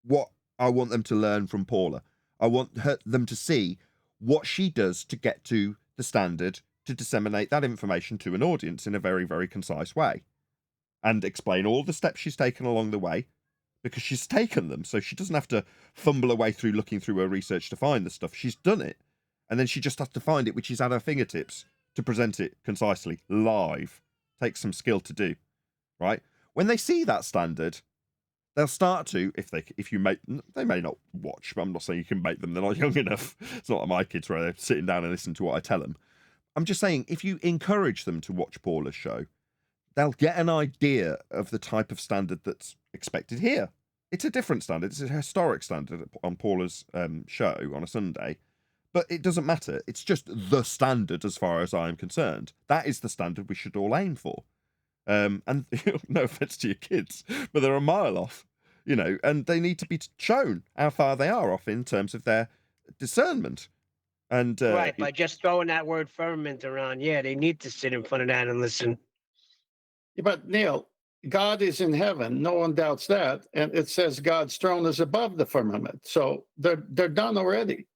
what I want them to learn from Paula. I want them to see what she does to get to the standard to disseminate that information to an audience in a very, very concise way and explain all the steps she's taken along the way, because she's taken them, so she doesn't have to fumble her way through looking through her research to find the stuff. She's done it, and then she just has to find it, which is at her fingertips, to present it concisely, live. Takes some skill to do, right? When they see that standard, they'll start to, they may not watch, but I'm not saying you can make them, they're not young enough. It's not like my kids where they're sitting down and listening to what I tell them. I'm just saying, if you encourage them to watch Paula's show, they'll get an idea of the type of standard that's expected here. It's a different standard. It's a historic standard on Paula's show on a Sunday, but it doesn't matter. It's just the standard as far as I'm concerned. That is the standard we should all aim for. And no offense to your kids, but they're a mile off, and they need to be shown how far they are off in terms of their discernment. And right, by just throwing that word firmament around, they need to sit in front of that and listen. But Neil, God is in heaven. No one doubts that. And it says God's throne is above the firmament. So they're done already.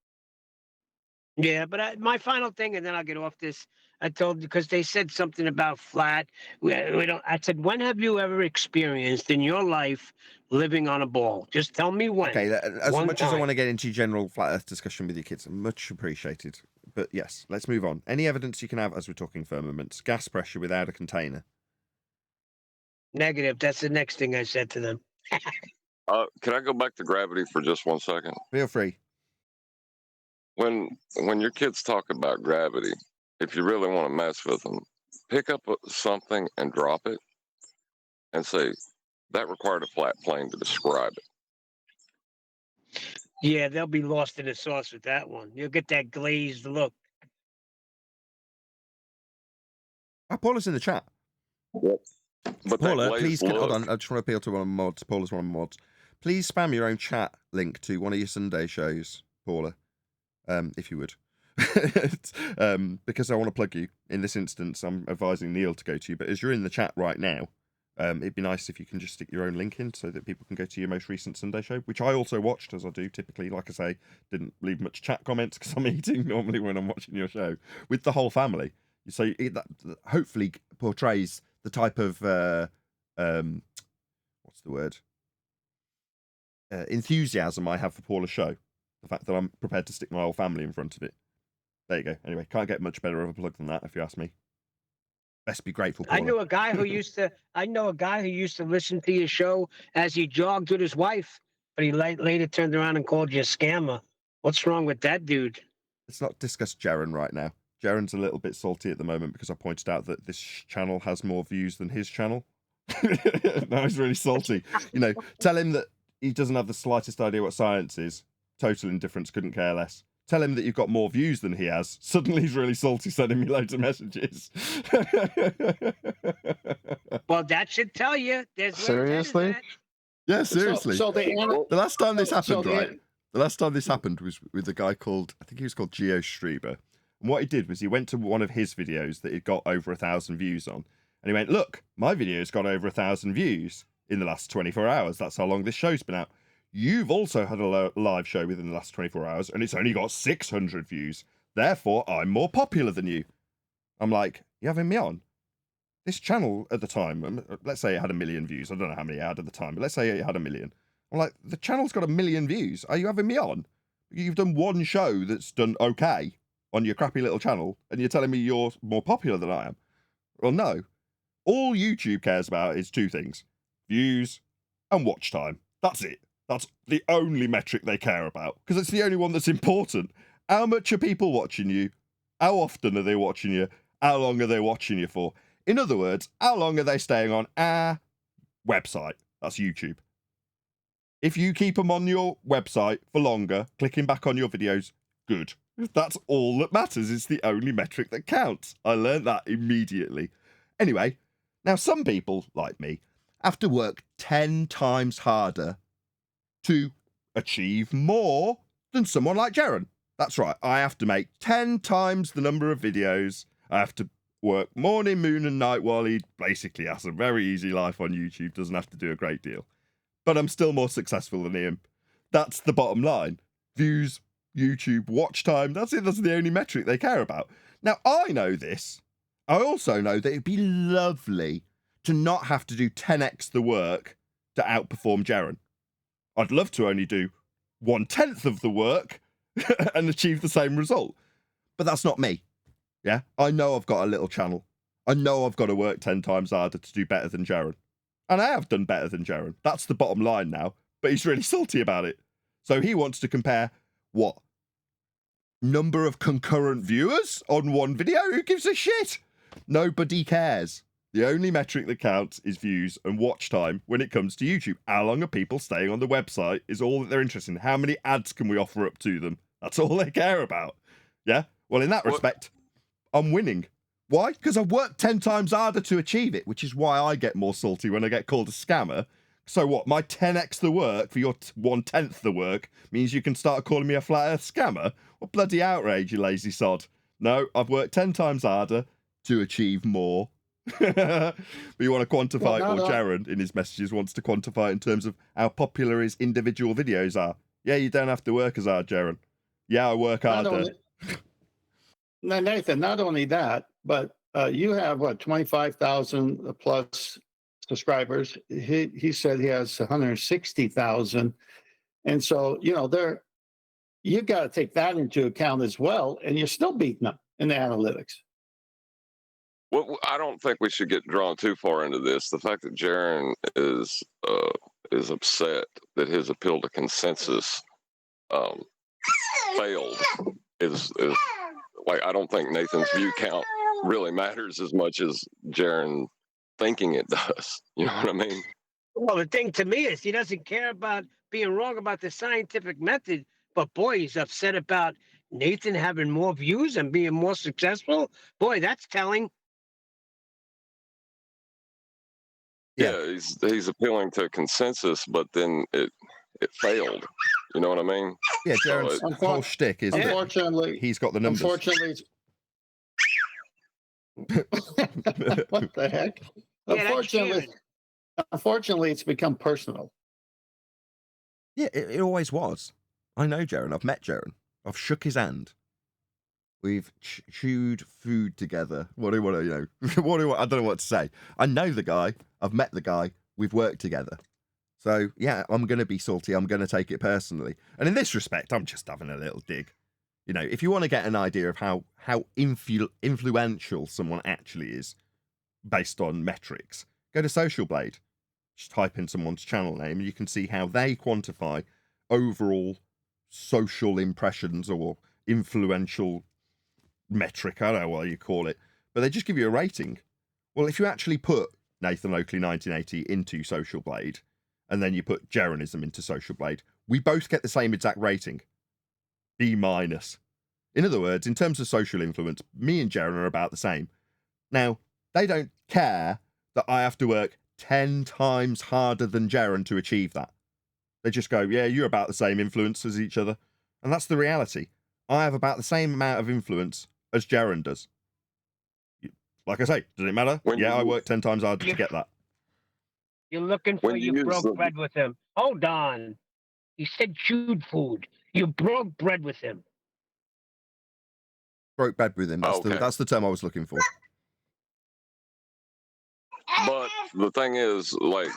Yeah, but my final thing, and then I'll get off this. I told, because they said something about flat. We don't. I said, when have you ever experienced in your life living on a ball? Just tell me when. Okay, as much as I time. want to get into general flat Earth discussion with your kids, much appreciated. But yes, let's move on. Any evidence you can have as we're talking firmaments? Gas pressure without a container. Negative. That's the next thing I said to them. Can I go back to gravity for just 1 second? Feel free. When your kids talk about gravity, if you really want to mess with them, pick up something and drop it and say, that required a flat plane to describe it. Yeah, they'll be lost in the sauce with that one. You'll get that glazed look. Paula's in the chat. Yep. But Paula, please, hold on. I just want to appeal to one of my mods. Paula's one of my mods. Please spam your own chat link to one of your Sunday shows, Paula, if you would. Because I want to plug you. In this instance, I'm advising Neil to go to you, but as you're in the chat right now, it'd be nice if you can just stick your own link in so that people can go to your most recent Sunday show, which I also watched, as I do typically. Like I say, didn't leave much chat comments because I'm eating normally when I'm watching your show with the whole family. So that hopefully portrays the type of what's the word? Enthusiasm I have for Paula's show. The fact that I'm prepared to stick my whole family in front of it. There you go. Anyway, can't get much better of a plug than that, if you ask me. Best be grateful, I Paula. know a guy who used to listen to your show as he jogged with his wife, but he later turned around and called you a scammer. What's wrong with that dude? Let's not discuss Jaren right now. Jaren's a little bit salty at the moment because I pointed out that this channel has more views than his channel. Now he's really salty. You know, tell him that he doesn't have the slightest idea what science is. Total indifference, couldn't care less. Tell him that you've got more views than he has. Suddenly he's really salty, sending me loads of messages. Well, that should tell you. Seriously? Yeah, seriously. The last time this happened, right? The last time this happened was with a guy called, I think he was called Geo Streber. And what he did was he went to one of his videos that he'd got over 1,000 views on. And he went, look, my video's got over 1,000 views in the last 24 hours. That's how long this show's been out. You've also had a live show within the last 24 hours, and it's only got 600 views. Therefore, I'm more popular than you. I'm like, you having me on? This channel at the time, let's say it had 1 million views. I don't know how many it had at the time, but let's say it had 1 million. I'm like, the channel's got 1 million views. Are you having me on? You've done one show that's done okay on your crappy little channel, and you're telling me you're more popular than I am? Well, no. All YouTube cares about is 2 things. Views and watch time. That's it. That's the only metric they care about, because it's the only one that's important. How much are people watching you? How often are they watching you? How long are they watching you for? In other words, how long are they staying on our website? That's YouTube. If you keep them on your website for longer, clicking back on your videos, good. That's all that matters. It's the only metric that counts. I learned that immediately. Anyway, now some people, like me, have to work 10 times harder to achieve more than someone like Jaren. That's right. I have to make 10 times the number of videos. I have to work morning, moon and night while he basically has a very easy life on YouTube, doesn't have to do a great deal. But I'm still more successful than him. That's the bottom line. Views, YouTube, watch time, that's it. That's the only metric they care about. Now, I know this. I also know that it'd be lovely to not have to do 10x the work to outperform Jaren. I'd love to only do 1/10 of the work and achieve the same result. But that's not me. Yeah, I know I've got a little channel. I know I've got to work 10 times harder to do better than Jaren. And I have done better than Jaren. That's the bottom line now. But he's really salty about it. So he wants to compare what? Number of concurrent viewers on one video? Who gives a shit? Nobody cares. The only metric that counts is views and watch time when it comes to YouTube. How long are people staying on the website is all that they're interested in. How many ads can we offer up to them? That's all they care about. Yeah? Well, in that respect, I'm winning. Why? Because I've worked 10 times harder to achieve it, which is why I get more salty when I get called a scammer. So what? My 10x the work for your 1/10 the work means you can start calling me a flat earth scammer? What bloody outrage, you lazy sod. No, I've worked 10 times harder to achieve more. But you want to quantify, or Jaren in his messages wants to quantify it in terms of how popular his individual videos are. Yeah, you don't have to work as hard, Jaren. Yeah, I work harder. Now, Nathan, not only that, but you have what, 25,000 plus subscribers. He said he has 160,000, and so you got to take that into account as well, and you're still beating them in the analytics. Well, I don't think we should get drawn too far into this. The fact that Jaren is upset that his appeal to consensus failed is like, I don't think Nathan's view count really matters as much as Jaren thinking it does. You know what I mean? Well, the thing to me is he doesn't care about being wrong about the scientific method, but boy, he's upset about Nathan having more views and being more successful. Boy, that's telling. Yeah, he's appealing to consensus, but then it failed. You know what I mean? Yeah, Jaren's whole shtick is unfortunately he's got the numbers. Unfortunately, what the heck? Yeah, Unfortunately, it's become personal. Yeah, it always was. I know Jaren. I've met Jaren. I've shook his hand. We've chewed food together. What do you want to, I don't know what to say. I know the guy. I've met the guy. We've worked together. So, yeah, I'm going to be salty. I'm going to take it personally. And in this respect, I'm just having a little dig. If you want to get an idea of how influential someone actually is, based on metrics, go to Social Blade. Just type in someone's channel name and you can see how they quantify overall social impressions or influential metric, I don't know what you call it, but they just give you a rating. Well, if you actually put Nathan Oakley 1980 into Social Blade and then you put Jeranism into Social Blade, we both get the same exact rating, B-. In other words, in terms of social influence, me and Jeren are about the same. Now, they don't care that I have to work 10 times harder than Jeren to achieve that. They just go, yeah, you're about the same influence as each other. And that's the reality. I have about the same amount of influence as Jeren does. Like I say, does it matter? I work 10 times harder to get that. You're looking for you broke bread with him. Hold on. He said chewed food. You broke bread with him. Broke bread with him. That's the term I was looking for. But the thing is, like,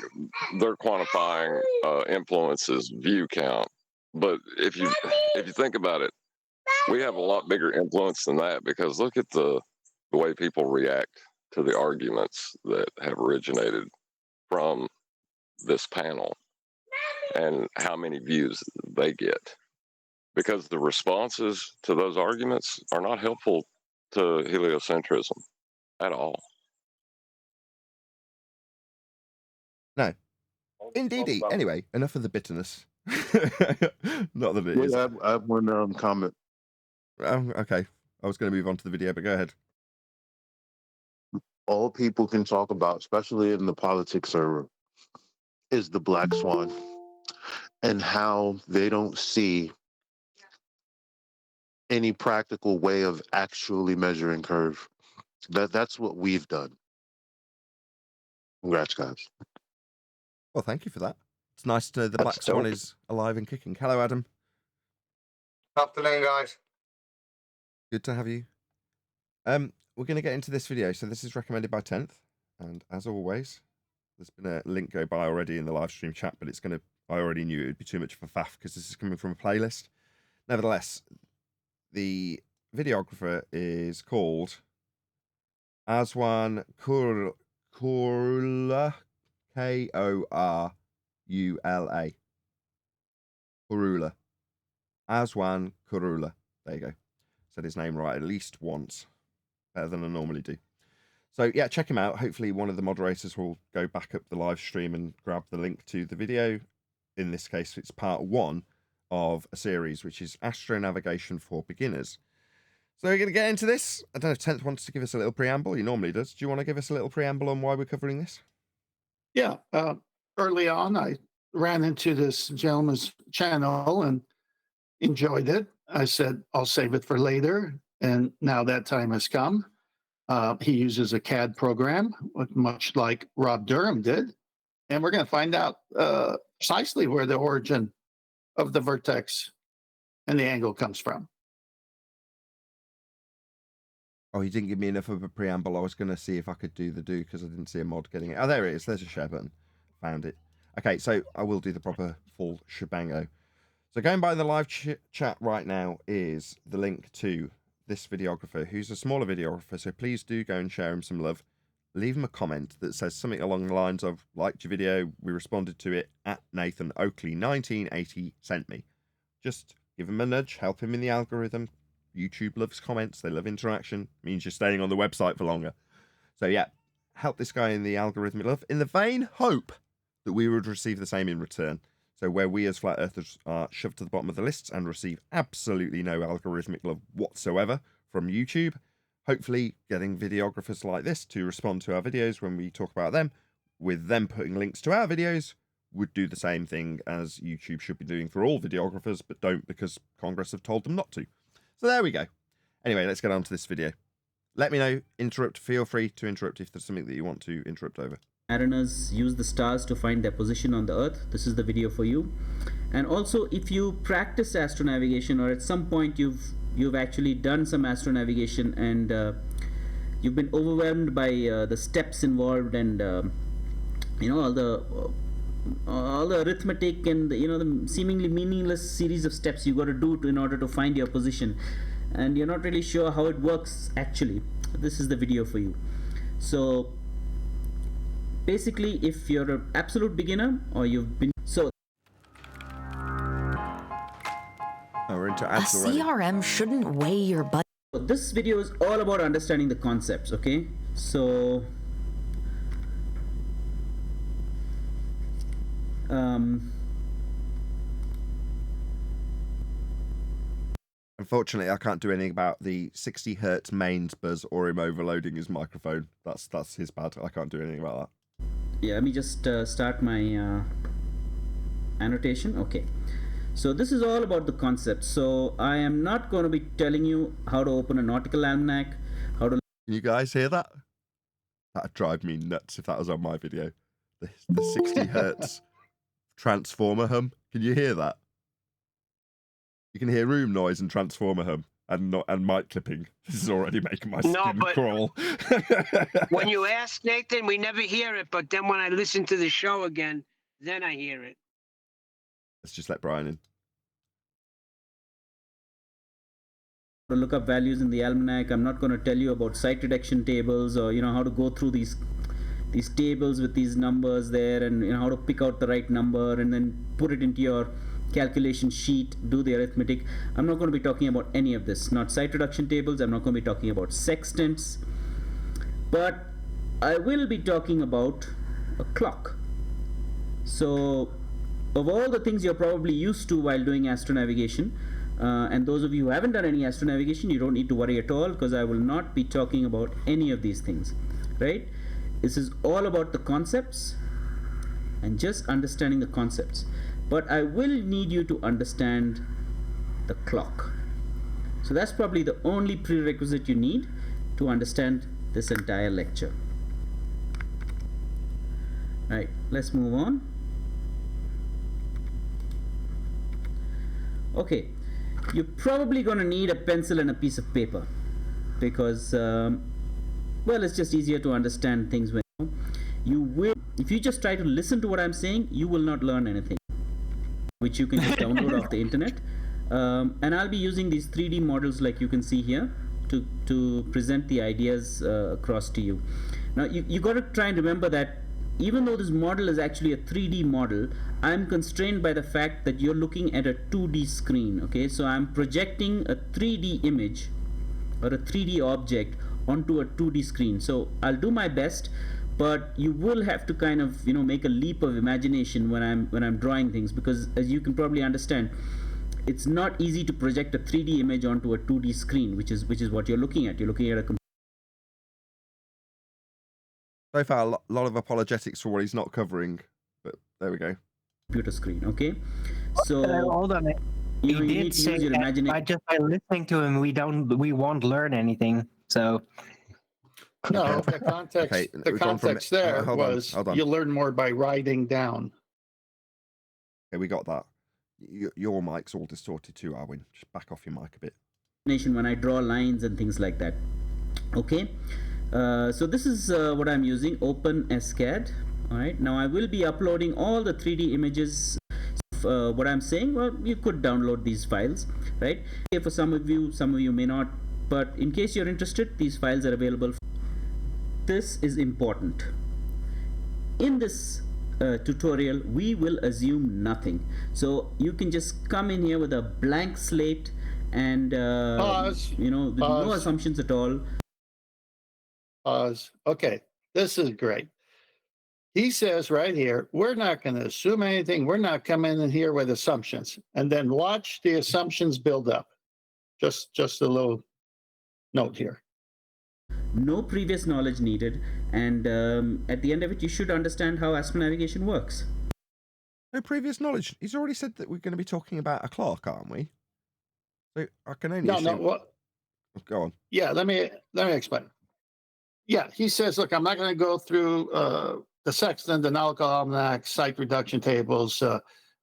they're quantifying influences view count. But if you think about it, we have a lot bigger influence than that, because look at the way people react to the arguments that have originated from this panel and how many views they get. Because the responses to those arguments are not helpful to heliocentrism at all. No. Indeed. Anyway, enough of the bitterness. Not that it is. I have one comment. Okay. I was going to move on to the video, but go ahead. All people can talk about, especially in the politics server, is the black swan and how they don't see any practical way of actually measuring curve. That's what we've done. Congrats, guys. Well, thank you for that. It's nice to the black swan is alive and kicking. Hello, Adam. Afternoon, guys. Good to have you. We're going to get into this video. So this is recommended by 10th, and as always, there's been a link go by already in the live stream chat, but it's going to. I already knew it would be too much of a faff because this is coming from a playlist. Nevertheless, the videographer is called Aswan Korula, Korula. Korula. Aswan Korula. There you go. Said his name right at least once. Better than I normally do. So yeah, check him out. Hopefully one of the moderators will go back up the live stream and grab the link to the video. In this case, it's part 1 of a series, which is Astro Navigation for Beginners. So we're going to get into this. I don't know if 10th wants to give us a little preamble. He normally does. Do you want to give us a little preamble on why we're covering this? Yeah. Early on, I ran into this gentleman's channel and enjoyed it. I said, I'll save it for later. And now that time has come. He uses a CAD program, much like Rob Durham did. And we're going to find out precisely where the origin of the vertex and the angle comes from. Oh, he didn't give me enough of a preamble. I was going to see if I could do because I didn't see a mod getting it. Oh, there it is. There's a share button. Found it. Okay, so I will do the proper full shebango. So going by the live chat right now is the link to this videographer, who's a smaller videographer, so please do go and share him some love. Leave him a comment that says something along the lines of, liked your video, we responded to it, at Nathan Oakley 1980 sent me. Just give him a nudge, help him in the algorithm. YouTube loves comments, they love interaction, means you're staying on the website for longer. So yeah, help this guy in the algorithmic love, in the vain hope that we would receive the same in return. So where we as flat earthers are shoved to the bottom of the lists and receive absolutely no algorithmic love whatsoever from YouTube, hopefully getting videographers like this to respond to our videos when we talk about them, with them putting links to our videos, would do the same thing as YouTube should be doing for all videographers, but don't because Congress have told them not to. So there we go. Anyway, let's get on to this video. Let me know, feel free to interrupt if there's something that you want to interrupt over. Mariners use the stars to find their position on the earth. This is the video for you. And also, if you practice astronavigation, or at some point you've actually done some astronavigation and you've been overwhelmed by the steps involved and all the arithmetic and the seemingly meaningless series of steps you got to do in order to find your position, and you're not really sure how it works actually, this is the video for you. So basically if you're an absolute beginner or you've been we're into A ads already. CRM shouldn't weigh your budget. So this video is all about understanding the concepts, okay? So Unfortunately, I can't do anything about the 60 hertz mains buzz or him overloading his microphone. That's his bad. I can't do anything about that. yeah, let me just start my annotation. Okay, so this is all about the concept. So I am not going to be telling you how to open a nautical almanac, how to... Can you guys hear that? That'd drive me nuts if that was on my video. The 60 hertz transformer hum. Can you hear that? You can hear room noise and transformer hum and mic clipping. This is already making my skin crawl. When you ask Nathan, we never hear it, but then when I listen to the show again, then I hear it. Let's just let Brian in. to look up values in the almanac. I'm not going to tell you about site reduction tables or how to go through these tables with these numbers there, and how to pick out the right number and then put it into your calculation sheet, do the arithmetic. I'm not going to be talking about any of this, not site reduction tables. I'm not going to be talking about sextants, but I will be talking about a clock. So of all the things you're probably used to while doing astronavigation, and those of you who haven't done any astronavigation, you don't need to worry at all, because I will not be talking about any of these things, right? This is all about the concepts and just understanding the concepts. But I will need you to understand the clock. So that's probably the only prerequisite you need to understand this entire lecture. Right, let's move on. Okay, you're probably going to need a pencil and a piece of paper, because well, it's just easier to understand things when you will. If you just try to listen to what I'm saying, you will not learn anything, which you can just download off the internet. And I'll be using these 3D models like you can see here to present the ideas across to you. Now you got to try and remember that even though this model is actually a 3D model, I'm constrained by the fact that you're looking at a 2D screen, okay? So I'm projecting a 3D image or a 3D object onto a 2D screen. So I'll do my best, but you will have to kind of make a leap of imagination when I'm drawing things, because as you can probably understand, it's not easy to project a 3D image onto a 2D screen, which is what you're looking at. You're looking at a So far, a lot of apologetics for what he's not covering, but there we go. Computer screen, okay? So hold on. He you need did to say use your that imagination. by listening to him, we won't learn anything. So No, the context, Okay, the we've gone from- context there hold on, was hold on. you learn more by writing down. Okay, we got that. Your mic's all distorted too, Arwin. Just back off your mic a bit. When I draw lines and things like that, okay? So this is what I'm using, OpenSCAD. All right, now I will be uploading all the 3D images. What I'm saying, well, you could download these files, right? Okay, for some of you may not, but in case you're interested, these files are available. This is important. In this tutorial, we will assume nothing. So you can just come in here with a blank slate and Pause. with no Pause. assumptions at all. Pause. Okay, this is great. He says right here, we're not going to assume anything. We're not coming in here with assumptions. And then watch the assumptions build up. Just a little note here. No previous knowledge needed, and at the end of it, you should understand how astronavigation works. No previous knowledge. He's already said that we're going to be talking about a clock, aren't we? So I can only assume... No. What? Go on. Yeah. Let me explain. Yeah, he says, look, I'm not going to go through the sextant, the nautical almanac, site reduction tables.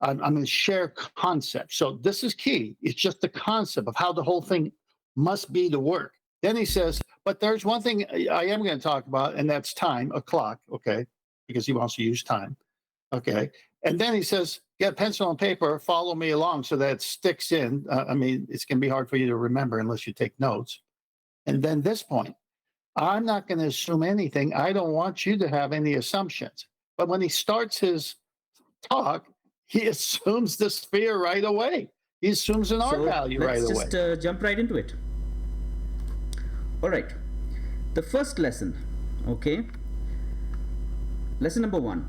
I'm going to share concepts. So this is key. It's just the concept of how the whole thing must be to work. Then he says, but there's one thing I am going to talk about, and that's time, a clock, okay, because he wants to use time, okay. And then he says, get pencil and paper, follow me along so that it sticks in. I mean, it's going to be hard for you to remember unless you take notes. And then this point, I'm not going to assume anything. I don't want you to have any assumptions. But when he starts his talk, he assumes the sphere right away. He assumes an R value right away. Let's just jump right into it. All right. The first lesson, okay? Lesson number 1.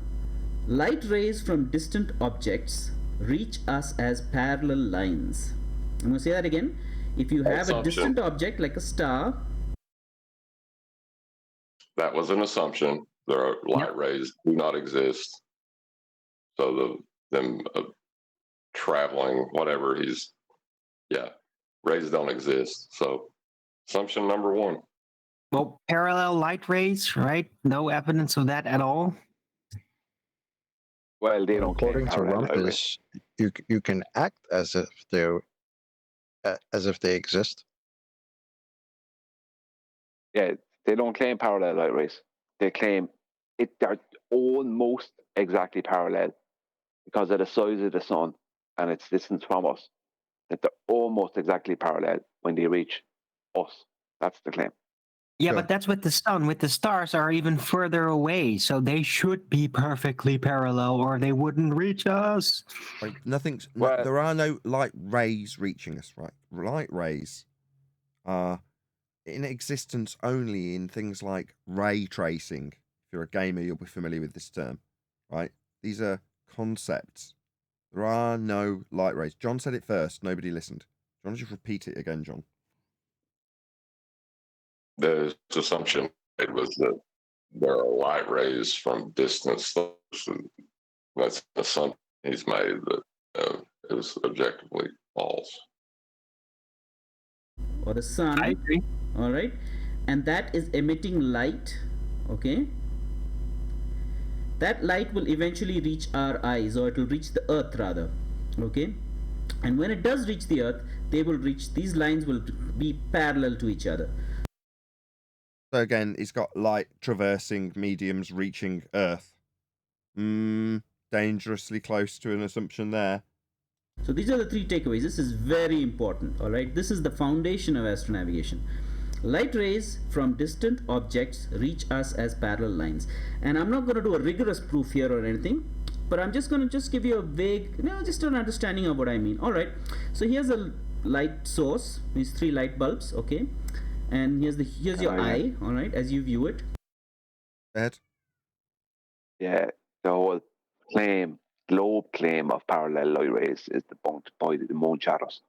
Light rays from distant objects reach us as parallel lines. I'm going to say that again. If you have a distant object like a star. That was an assumption. There are light rays do not exist. So them traveling, whatever rays don't exist. So assumption number 1. Well, parallel light rays, right? No evidence of that at all. Well, they don't. According to Rumpus, you can act as if they exist. Yeah, they don't claim parallel light rays. They claim they're almost exactly parallel because of the size of the sun and its distance from us. That they're almost exactly parallel when they reach us. That's the claim. Yeah, but that's with the sun. With the stars are even further away, so they should be perfectly parallel, or they wouldn't reach us. Right, there are no light rays reaching us, right? Light rays are in existence only in things like ray tracing. If you're a gamer, you'll be familiar with this term, right? These are concepts. There are no light rays. John said it first. Nobody listened. Do you want to just repeat it again, John? The assumption it was that there are light rays from distant stars. That's the assumption he's made that it was objectively false. Or the sun. I agree. All right, and that is emitting light. Okay. That light will eventually reach our eyes, or it will reach the earth rather. Okay, and when it does reach the earth, these lines will be parallel to each other. So again, it's got light traversing mediums reaching Earth. Dangerously close to an assumption there. So these are the 3 takeaways. This is very important. All right, this is the foundation of astronavigation. Light rays from distant objects reach us as parallel lines. And I'm not going to do a rigorous proof here or anything, but I'm just going to give you a vague, just an understanding of what I mean. All right, so here's a light source, these 3 light bulbs, okay? And here's your eye, all right, as you view it. Ed? Yeah, the whole globe claim of parallel light rays is debunked by the moon shadows.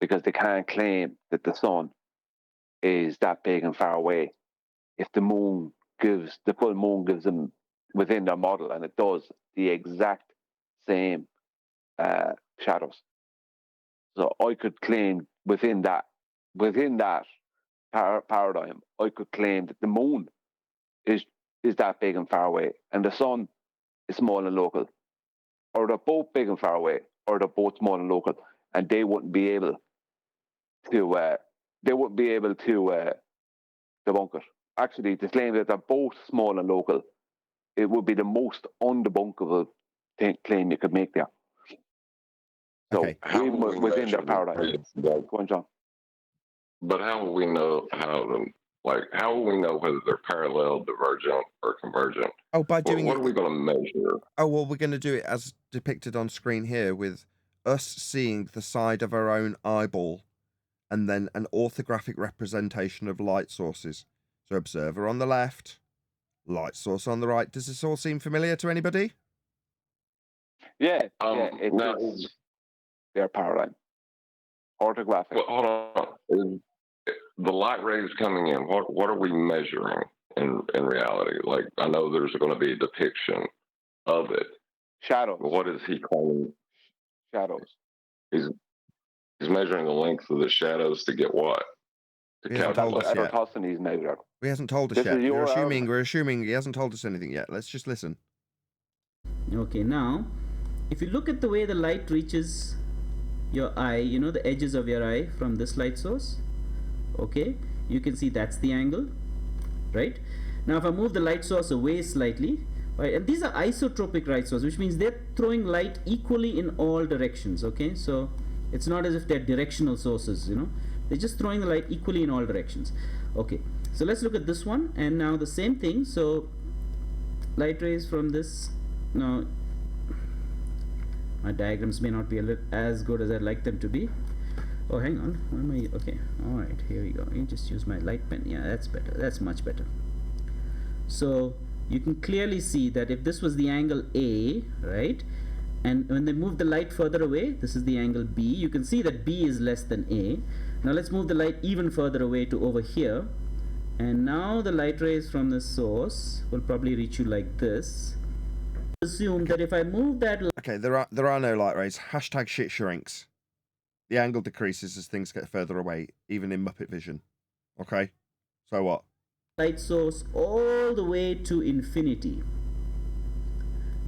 Because they can't claim that the sun is that big and far away. If the full moon gives them within their model, and it does the exact same shadows. So I could claim within that paradigm, I could claim that the moon is that big and far away, and the sun is small and local, or they're both big and far away, or they're both small and local, and they wouldn't be able to debunk it. Actually, to claim that they're both small and local, it would be the most undebunkable claim you could make there. So Okay. even within their paradigm. Go on, John. But how will we know how will we know whether they're parallel, divergent, or convergent? Oh, by doing what are we going to measure? Oh, well, we're going to do it as depicted on screen here, with us seeing the side of our own eyeball and then an orthographic representation of light sources. So observer on the left, light source on the right. Does this all seem familiar to anybody? Yeah, it's their paradigm. Orthographic. Well, hold on. The light rays coming in, what are we measuring in reality? Like, I know there's going to be a depiction of it. Shadows. What is he calling? Shadows. He's measuring the length of the shadows to get what? He hasn't told us yet. He hasn't told us yet. We're assuming he hasn't told us anything yet. Let's just listen. Okay, now, if you look at the way the light reaches your eye, the edges of your eye from this light source, okay, you can see that's the angle, right? Now, if I move the light source away slightly, right, and these are isotropic light sources, which means they're throwing light equally in all directions, okay? So it's not as if they're directional sources, They're just throwing the light equally in all directions. Okay, so let's look at this one, and now the same thing. So light rays from this, now my diagrams may not be as good as I'd like them to be. Oh, hang on, where am I? Okay, all right, here we go. You just use my light pen. Yeah, that's better. That's much better. So you can clearly see that if this was the angle A, right, and when they move the light further away, this is the angle B, you can see that B is less than A. Now let's move the light even further away to over here, and now the light rays from the source will probably reach you like this. Assume that if I move that Okay, there are no light rays. Hashtag shit shrinks. The angle decreases as things get further away, even in Muppet vision. Okay? So what? light source all the way to infinity,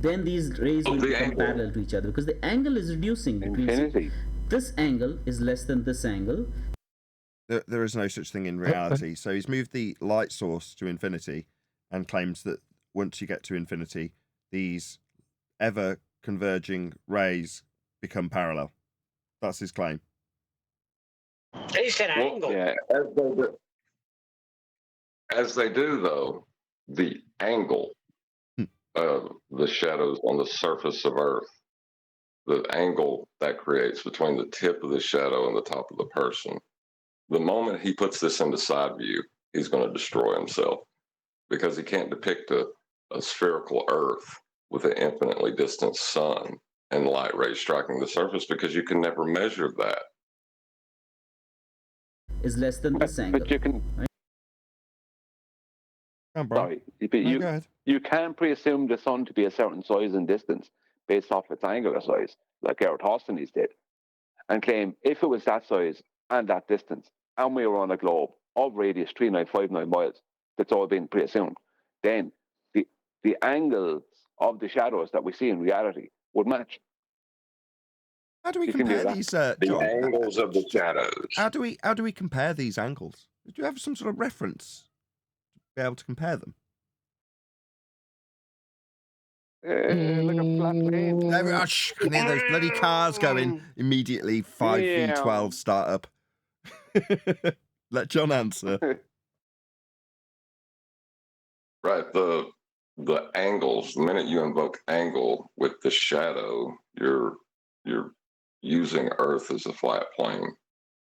then these rays will become parallel to each other, because the angle is reducing between this angle is less than this angle. There is no such thing in reality. So he's moved the light source to infinity and claims that once you get to infinity, these ever converging rays become parallel. That's his claim. He said angle. Yeah, as they do, though, the angle of the shadows on the surface of Earth, the angle that creates between the tip of the shadow and the top of the person, the moment he puts this into side view, he's going to destroy himself, because he can't depict a spherical Earth with an infinitely distant sun and light rays striking the surface, because you can never measure that. Is less than this angle. But you can. Right? Sorry, but you can pre-assume the sun to be a certain size and distance based off its angular size, like Eratosthenes did, and claim if it was that size and that distance, and we were on a globe of radius 3959 miles, that's all been pre-assumed, then the angles of the shadows that we see in reality would match. How do we compare these? John? The angles of the shadows. How do we compare these angles? Do you have some sort of reference to be able to compare them? Like a flat plane. Can hear those bloody cars going immediately. 5v12 startup. Let John answer. Right. The angles. The minute you invoke angle with the shadow, you're using Earth as a flat plane,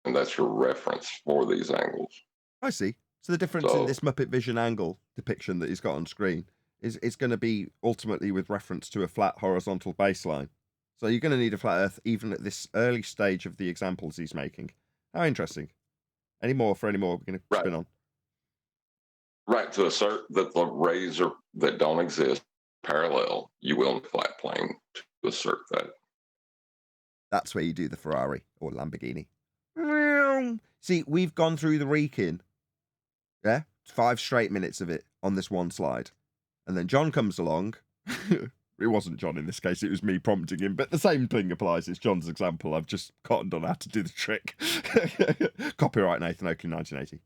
and that's your reference for these angles. I see. So the difference in this Muppet Vision angle depiction that he's got on screen is going to be ultimately with reference to a flat horizontal baseline. So you're going to need a flat Earth even at this early stage of the examples he's making. How interesting. Any more? We're going to spin on. Right, to assert that the rays that don't exist parallel, you will in a flat plane to assert that. That's where you do the Ferrari or Lamborghini. See, we've gone through the Reekin. Yeah? 5 straight minutes of it on this one slide. And then John comes along. It wasn't John in this case, it was me prompting him, but the same thing applies. It's John's example. I've just cottoned on how to do the trick. Copyright Nathan Oakley, 1980.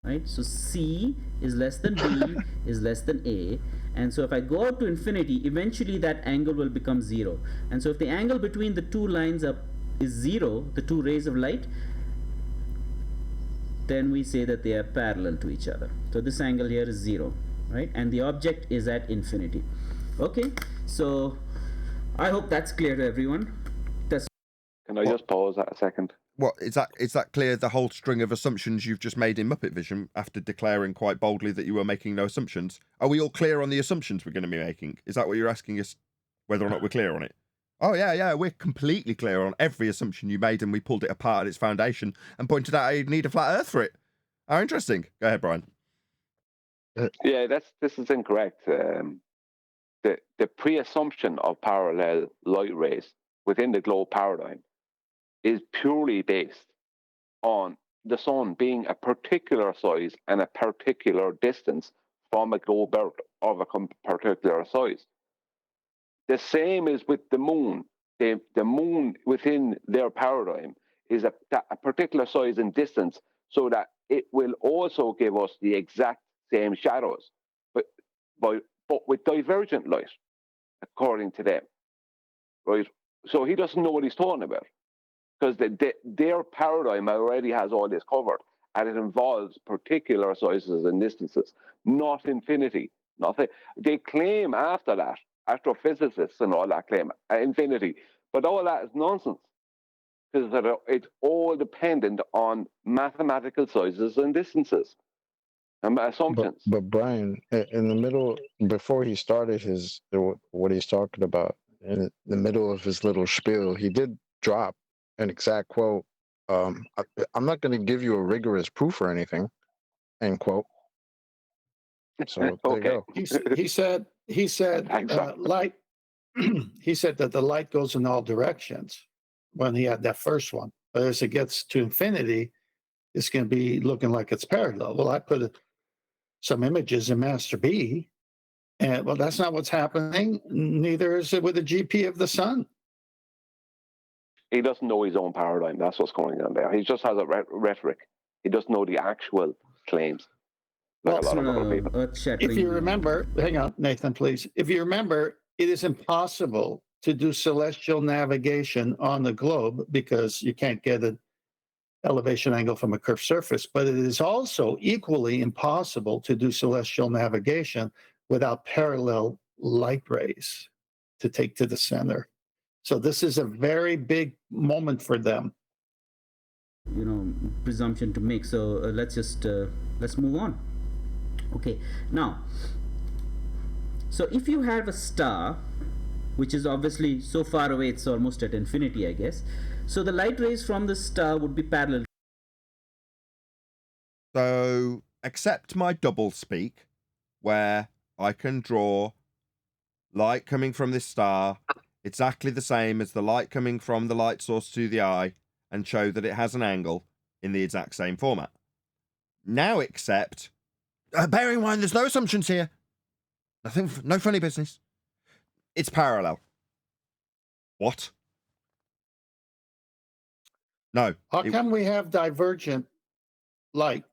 Right, so C is less than B is less than A, and so if I go out to infinity, eventually that angle will become 0. And so if the angle between the two lines is 0, the two rays of light, then we say that they are parallel to each other. So this angle here is 0, right? And the object is at infinity. Okay, so I hope that's clear to everyone. Can I just pause that a second? What is that clear? The whole string of assumptions you've just made in Muppet Vision after declaring quite boldly that you were making no assumptions. Are we all clear on the assumptions we're going to be making? Is that what you're asking us? Whether or not we're clear on it? Oh yeah, we're completely clear on every assumption you made, and we pulled it apart at its foundation and pointed out you'd need a flat Earth for it. How interesting! Go ahead, Brian. Yeah, this is incorrect. The pre-assumption of parallel light rays within the globe paradigm is purely based on the sun being a particular size and a particular distance from a globe Earth of a particular size. The same is with the moon. The moon within their paradigm is a particular size and distance, so that it will also give us the exact same shadows, but with divergent light, according to them. Right? So he doesn't know what he's talking about. because their paradigm already has all this covered, and it involves particular sizes and distances, not infinity. Nothing. They claim after that, astrophysicists and all that claim infinity, but all that is nonsense, because it's all dependent on mathematical sizes and distances and assumptions. But Brian, in the middle, before he started what he's talking about, in the middle of his little spiel, he did drop an exact quote. I'm not going to give you a rigorous proof or anything, end quote. So there you go. He said light. He said that the light goes in all directions when he had that first one, but as it gets to infinity, it's going to be looking like it's parallel. Well, I put some images in Master B, and well, that's not what's happening. Neither is it with the GP of the sun. He doesn't know his own paradigm. That's what's going on there. He just has a rhetoric. He doesn't know the actual claims. Like a lot of other people. If you remember, hang on, Nathan, please. If you remember, it is impossible to do celestial navigation on the globe because you can't get an elevation angle from a curved surface. But it is also equally impossible to do celestial navigation without parallel light rays to take to the center. So this is a very big moment for them. Presumption to make. So let's move on. Okay, now, so if you have a star, which is obviously so far away, it's almost at infinity, I guess. So the light rays from the star would be parallel. So accept my double speak, where I can draw light coming from this star exactly the same as the light coming from the light source to the eye, and show that it has an angle in the exact same format. Now accept, bear in mind there's no assumptions here. Nothing, no funny business. It's parallel. What? No. How come we have divergent light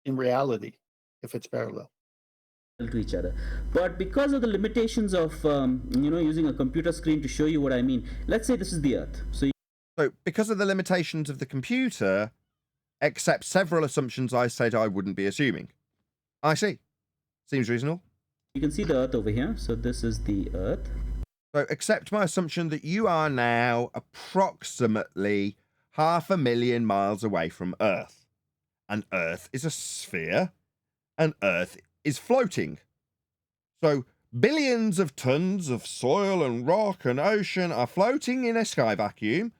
in reality if it's parallel? To each other, but because of the limitations of using a computer screen to show you what I mean, let's say this is the Earth. So because of the limitations of the computer, accept several assumptions I said I wouldn't be assuming. I see. Seems reasonable. You can see the Earth over here. So this is the Earth. So accept my assumption that you are now approximately 500,000 miles away from Earth. And Earth is a sphere, and Earth is floating. So billions of tons of soil and rock and ocean are floating in a sky vacuum,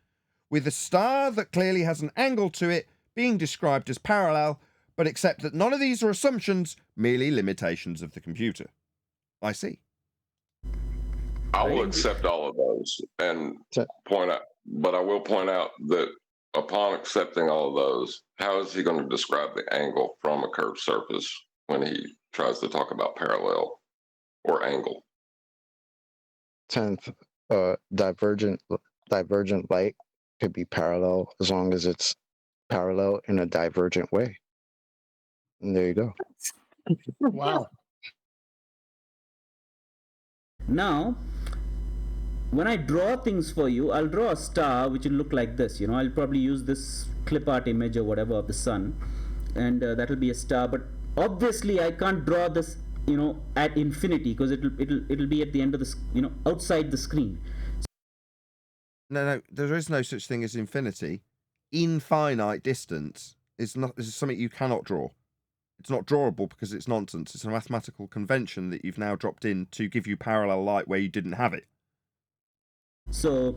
with a star that clearly has an angle to it being described as parallel, but accept that none of these are assumptions, merely limitations of the computer. I see. I will accept all of those and point out, but I will point out that upon accepting all of those, how is he going to describe the angle from a curved surface when he tries to talk about parallel or angle? 10th, divergent light could be parallel as long as it's parallel in a divergent way. And there you go. Wow. Now, when I draw things for you, I'll draw a star which will look like this. I'll probably use this clip art image or whatever of the sun, and that'll be a star. But obviously, I can't draw this, at infinity, because it'll be at the end of the, outside the screen. No, there is no such thing as infinity. Infinite distance is something you cannot draw. It's not drawable because it's nonsense. It's a mathematical convention that you've now dropped in to give you parallel light where you didn't have it. So,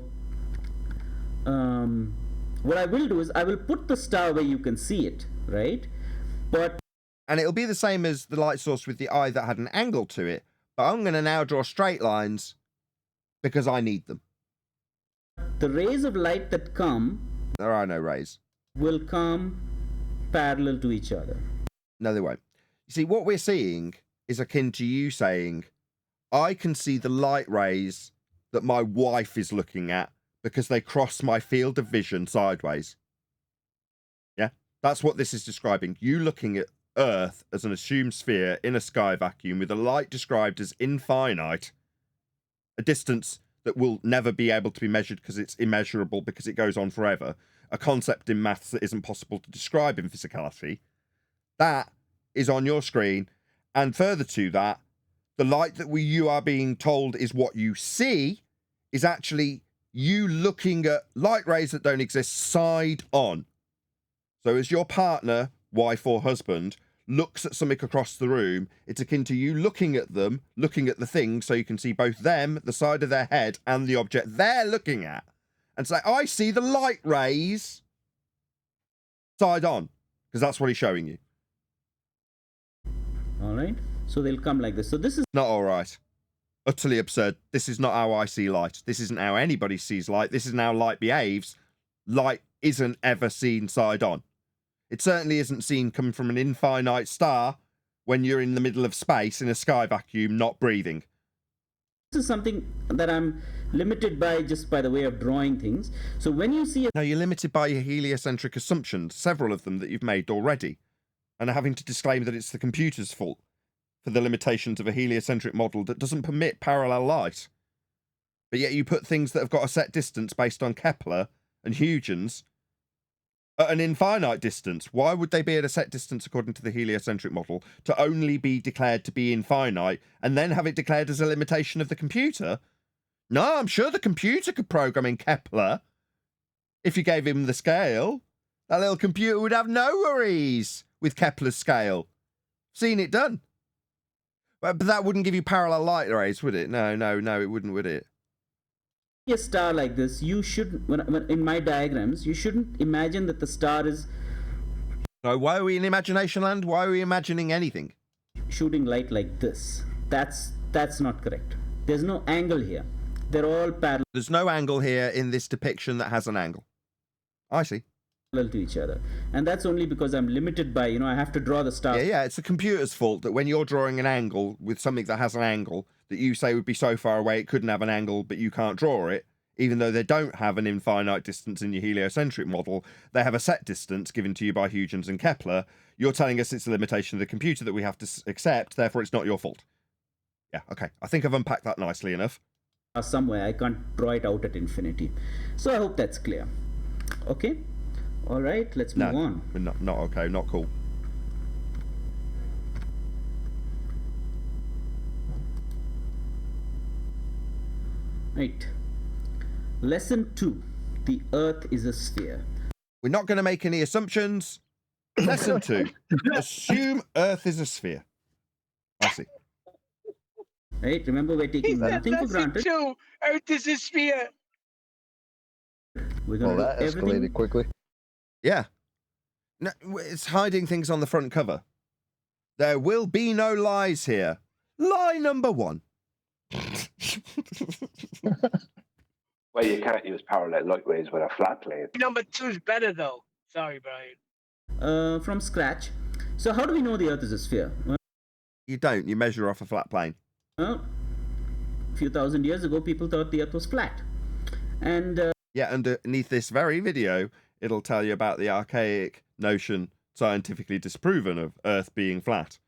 what I will do is I will put the star where you can see it, right? And it'll be the same as the light source with the eye that had an angle to it, but I'm going to now draw straight lines because I need them. The rays of light that come... There are no rays. ...will come parallel to each other. No, they won't. You see, what we're seeing is akin to you saying, I can see the light rays that my wife is looking at because they cross my field of vision sideways. Yeah? That's what this is describing. You looking at Earth as an assumed sphere in a sky vacuum with a light described as infinite, a distance that will never be able to be measured because it's immeasurable, because it goes on forever, a concept in maths that isn't possible to describe in physicality, that is on your screen. And further to that, the light that you are being told is what you see is actually you looking at light rays that don't exist side on. So as your partner, wife or husband, looks at something across the room, it's akin to you looking at them, looking at the thing, so you can see both them, the side of their head, and the object they're looking at. And say, I see the light rays side on, because that's what he's showing you. All right. So they'll come like this. So this is not all right. Utterly absurd. This is not how I see light. This isn't how anybody sees light. This isn't how light behaves. Light isn't ever seen side on. It certainly isn't seen coming from an infinite star when you're in the middle of space in a sky vacuum, not breathing. This is something that I'm limited by just by the way of drawing things. So when you see No, you're limited by your heliocentric assumptions, several of them that you've made already, and are having to disclaim that it's the computer's fault for the limitations of a heliocentric model that doesn't permit parallel light. But yet you put things that have got a set distance based on Kepler and Huygens at an infinite distance. Why would they be at a set distance according to the heliocentric model to only be declared to be infinite and then have it declared as a limitation of the computer? No, I'm sure the computer could program in Kepler if you gave him the scale. That little computer would have no worries with Kepler's scale. Seen it done. But that wouldn't give you parallel light rays, would it? No, it wouldn't, would it? a star like this, you should, when in my diagrams, you shouldn't imagine that the star is... No, why are we in imagination land? Why are we imagining anything? Shooting light like this. That's not correct. There's no angle here. They're all parallel. There's no angle here in this depiction that has an angle. I see. To each other, and that's only because I'm limited by, I have to draw the star. Yeah, it's the computer's fault that when you're drawing an angle with something that has an angle that you say would be so far away it couldn't have an angle, but you can't draw it, even though they don't have an infinite distance in your heliocentric model, they have a set distance given to you by Huygens and Kepler. You're telling us it's a limitation of the computer that we have to accept, therefore it's not your fault. Yeah, okay, I think I've unpacked that nicely enough. Somewhere I can't draw it out at infinity, so I hope that's clear. Okay. All right, let's move on. Not okay, not cool. Right. Lesson 2. The Earth is a sphere. We're not going to make any assumptions. Lesson 2. Assume Earth is a sphere. I see. Right, remember we're taking nothing for granted. Lesson 2. Earth is a sphere. We're going that escalated quickly. Yeah. No, it's hiding things on the front cover. There will be no lies here. Lie number 1. Well, you can't use parallel light rays with a flat plane. Number 2 is better, though. Sorry, Brian. From scratch. So how do we know the Earth is a sphere? Well, you don't. You measure off a flat plane. Well, a few thousand years ago, people thought the Earth was flat. And... yeah, underneath this very video, it'll tell you about the archaic notion, scientifically disproven, of Earth being flat.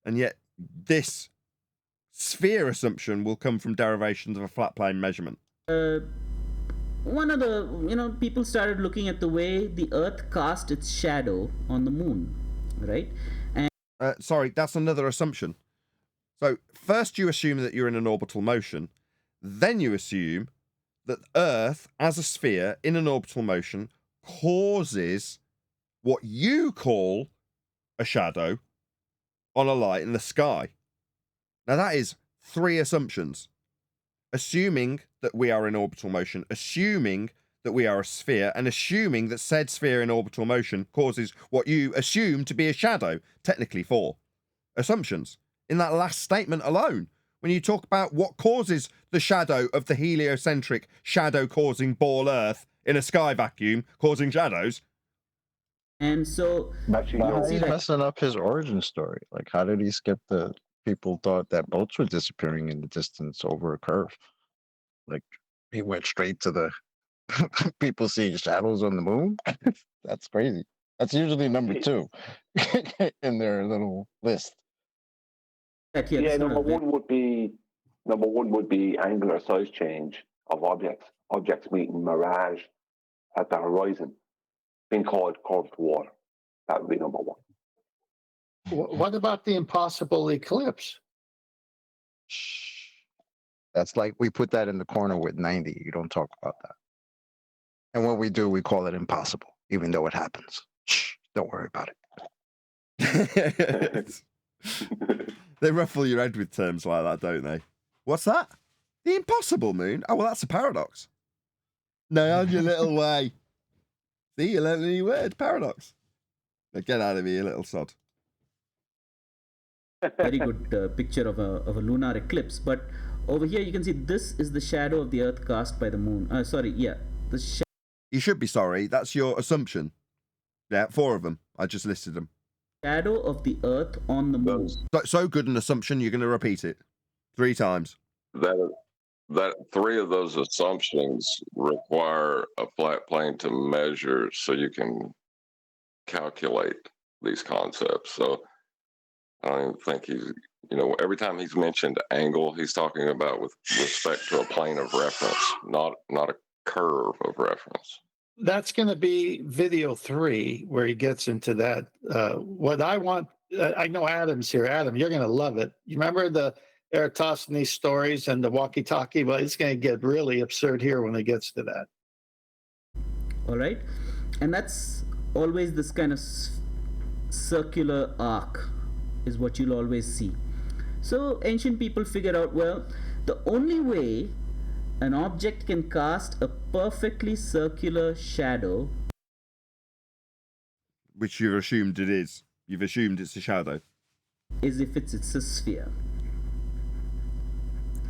And yet, this sphere assumption will come from derivations of a flat plane measurement. One of the, people started looking at the way the Earth cast its shadow on the moon, right? And sorry, that's another assumption. So, first you assume that you're in an orbital motion, then you assume that Earth, as a sphere in an orbital motion, causes what you call a shadow on a light in the sky. Now that is 3 assumptions. Assuming that we are in orbital motion, assuming that we are a sphere, and assuming that said sphere in orbital motion causes what you assume to be a shadow. Technically 4 assumptions in that last statement alone. When you talk about what causes the shadow of the heliocentric shadow-causing ball Earth in a sky vacuum, causing shadows. And so... How is he messing up his origin story? Like, how did he skip the... People thought that boats were disappearing in the distance over a curve. Like, he went straight to the... people seeing shadows on the moon? That's crazy. That's usually number 2 in their little list. Yeah, number one would be angular size change of objects meeting mirage at the horizon, being called curved water. That would be number one. What about the impossible eclipse? That's like we put that in the corner with 90. You don't talk about that. And when we do, we call it impossible, even though it happens. Shh, don't worry about it. They ruffle your head with terms like that, don't they? What's that? The impossible moon? Oh, well, that's a paradox. No, on your little way. See, you learned a new word, paradox. Now get out of here, you little sod. Very good picture of a lunar eclipse. But over here, you can see this is the shadow of the Earth cast by the moon. You should be sorry. That's your assumption. Yeah, 4 of them. I just listed them. Shadow of the Earth on the moon. So good an assumption, you're going to repeat it 3 times. That 3 of those assumptions require a flat plane to measure so you can calculate these concepts. So I don't even think he's, every time he's mentioned angle, he's talking about with respect to a plane of reference, not a curve of reference. That's going to be video 3 where he gets into that. What I want, I know Adam's here. Adam, you're going to love it. You remember the Eratosthenes stories and the walkie-talkie? Well, it's going to get really absurd here when it gets to that. All right. And that's always this kind of circular arc is what you'll always see. So ancient people figured out, well, the only way an object can cast a perfectly circular shadow, which you've assumed it is. You've assumed it's a shadow. Is if it's a sphere.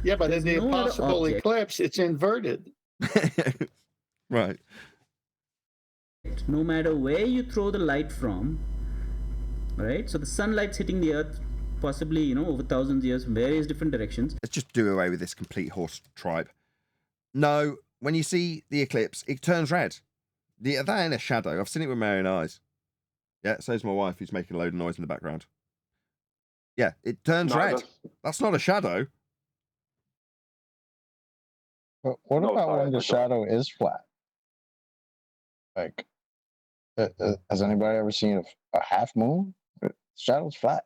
Yeah, but in the impossible eclipse, it's inverted. Right. No matter where you throw the light from, right? So the sunlight's hitting the Earth, possibly, over thousands of years from various different directions. Let's just do away with this complete horse tribe. No, when you see the eclipse, it turns red. That ain't a shadow. I've seen it with my own eyes. Yeah, so's my wife, who's making a load of noise in the background. Yeah, it turns red. That's not a shadow. But what about when the shadow is flat? Like, has anybody ever seen a half moon? The shadow's flat.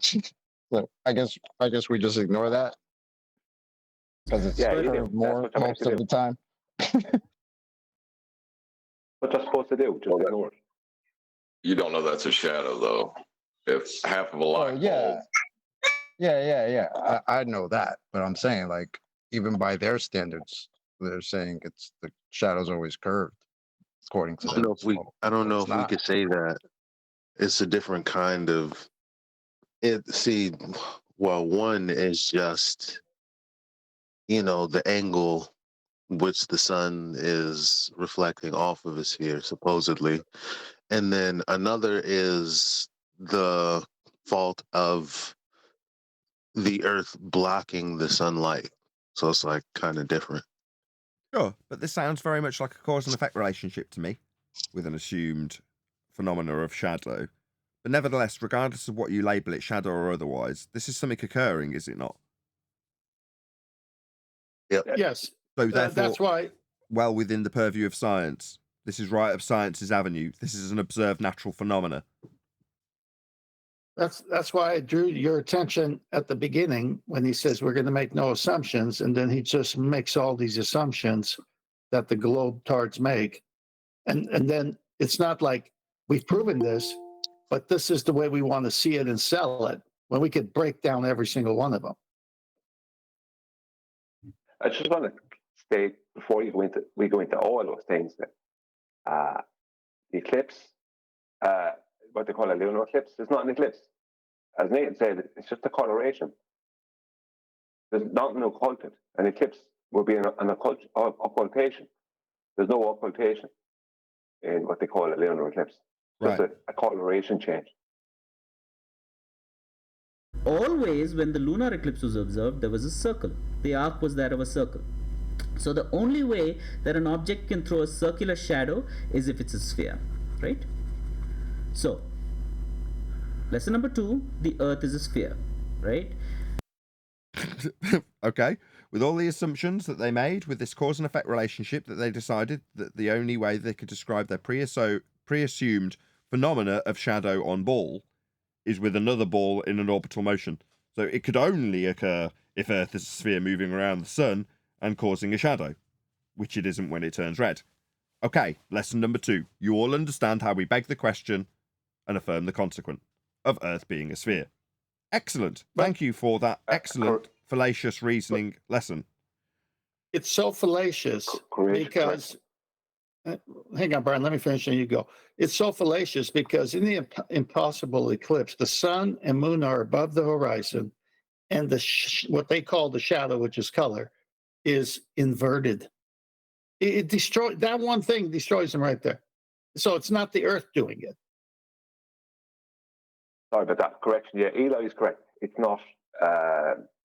So I guess we just ignore that because it's curved more most of the time. What you're supposed to do? Just ignore it. You don't know that's a shadow, though. If half of a light bulb. Yeah. I know that, but I'm saying, like, even by their standards, they're saying the shadow's always curved, according to them. I don't know if we could say that. It's a different kind of it. See, well, one is just the angle which the sun is reflecting off of a sphere, supposedly, and then another is the fault of the Earth blocking the sunlight. So it's like kind of different. Sure, but this sounds very much like a cause and effect relationship to me, with an assumed phenomena of shadow. But nevertheless, regardless of what you label it, shadow or otherwise, this is something occurring, is it not? Yep. Yes. So therefore, that's why. Well within the purview of science. This is right up science's avenue. This is an observed natural phenomena. That's why I drew your attention at the beginning when he says we're going to make no assumptions, and then he just makes all these assumptions that the globetards make, and then it's not like we've proven this, but this is the way we want to see it and sell it, when we could break down every single one of them. I just want to state before we go into all those things that the eclipse, what they call a lunar eclipse, is not an eclipse. As Nathan said, it's just a coloration. There's nothing occulted. An eclipse will be an occultation. There's no occultation in what they call a lunar eclipse. Just a coloration change. Always, when the lunar eclipse was observed, there was a circle. The arc was that of a circle. So the only way that an object can throw a circular shadow is if it's a sphere, right? So, lesson number 2, the Earth is a sphere, right? Okay. with all the assumptions that they made with this cause and effect relationship, that they decided that the only way they could describe their pre-assumed phenomena of shadow on ball is with another ball in an orbital motion. So it could only occur if Earth is a sphere moving around the sun and causing a shadow, which it isn't when it turns red. Okay, lesson number 2. You all understand how we beg the question and affirm the consequent of Earth being a sphere. Excellent. Thank you for that excellent fallacious reasoning lesson. It's so fallacious because, hang on, Brian, let me finish and you go. It's so fallacious because in the impossible eclipse, the sun and moon are above the horizon, and what they call the shadow, which is color, is inverted. It destroys, that one thing destroys them right there. So it's not the Earth doing it. Sorry about that. Correction. Yeah, Eli is correct. It's not.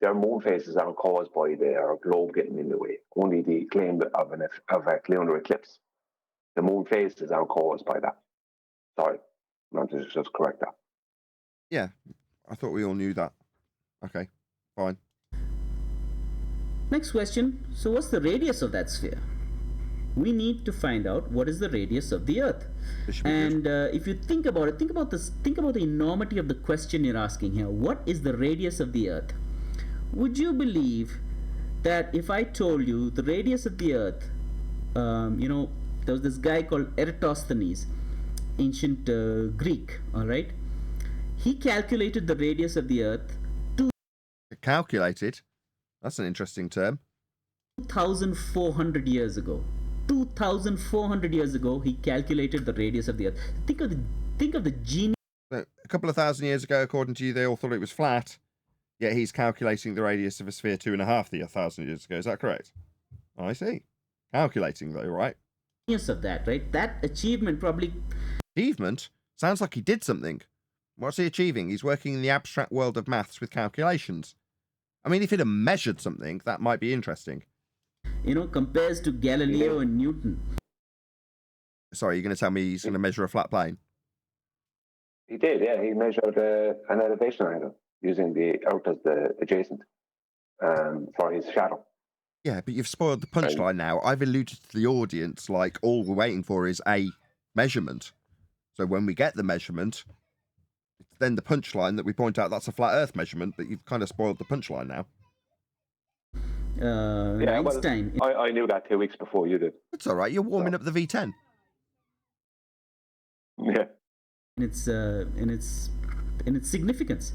Their moon phases aren't caused by their globe getting in the way. Only the claim of a lunar eclipse. The moon phases aren't caused by that. Sorry, I'm just correct that. Yeah, I thought we all knew that. Okay, fine. Next question. So what's the radius of that sphere? We need to find out what is the radius of the Earth. And if you think about it, think about the enormity of the question you're asking here. What is the radius of the Earth? Would you believe that if I told you the radius of the Earth, there was this guy called Eratosthenes, ancient Greek, all right? He calculated the radius of the Earth. Calculated? That's an interesting term. 2,400 years ago. 2,400 years ago, he calculated the radius of the Earth. Think of the genius. So a couple of thousand years ago, according to you, they all thought it was flat. Yet he's calculating the radius of a sphere 2,500 years ago. Is that correct? I see. Calculating though, right? Genius of that, right? That achievement probably. Achievement? Sounds like he did something. What's he achieving? He's working in the abstract world of maths with calculations. I mean, if he'd have measured something, that might be interesting. Compares to Galileo and Newton. Sorry, you're going to tell me he's going to measure a flat plane? He did, yeah. He measured an elevation angle using the Earth as the adjacent for his shadow. Yeah, but you've spoiled the punchline now. I've alluded to the audience like all we're waiting for is a measurement. So when we get the measurement, it's then the punchline that we point out that's a flat Earth measurement, but you've kind of spoiled the punchline now. Einstein. Well, I knew that 2 weeks before you did. It's all right. You're warming up the V10. Yeah. In its significance.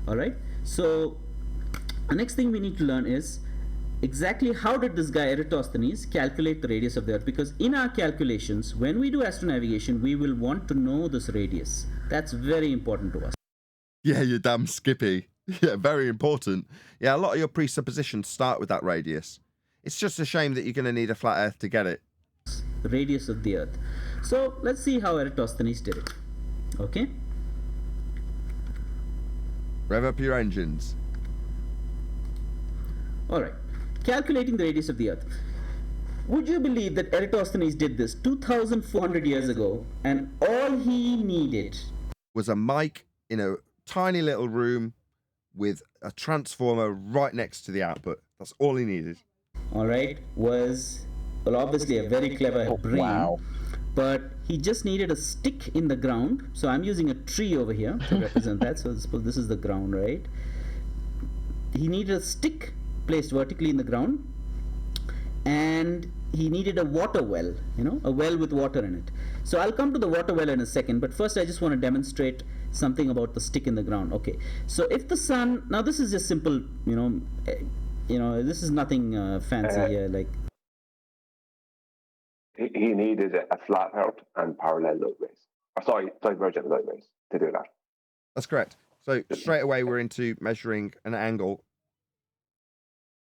All right. So the next thing we need to learn is exactly how did this guy Eratosthenes calculate the radius of the Earth? Because in our calculations, when we do astronavigation, we will want to know this radius. That's very important to us. Yeah, you damn Skippy. Yeah, very important. Yeah, a lot of your presuppositions start with that radius. It's just a shame that you're going to need a flat Earth to get it. The radius of the Earth. So let's see how Eratosthenes did it. Okay? Rev up your engines. All right. Calculating the radius of the Earth. Would you believe that Eratosthenes did this 2,400 years ago, and all he needed was a mic in a tiny little room with a transformer right next to the output. That's all he needed. All right, was, well, obviously a very clever brain. Wow. But he just needed a stick in the ground. So I'm using a tree over here to represent that. So suppose this is the ground, right? He needed a stick placed vertically in the ground, and he needed a water well, a well with water in it. So I'll come to the water well in a second, but first I just want to demonstrate something about the stick in the ground. Okay, so if the sun, now this is just simple, this is nothing fancy here, like. He needed a flat Earth and parallel light rays. Divergent light rays to do that. That's correct. So straight away we're into measuring an angle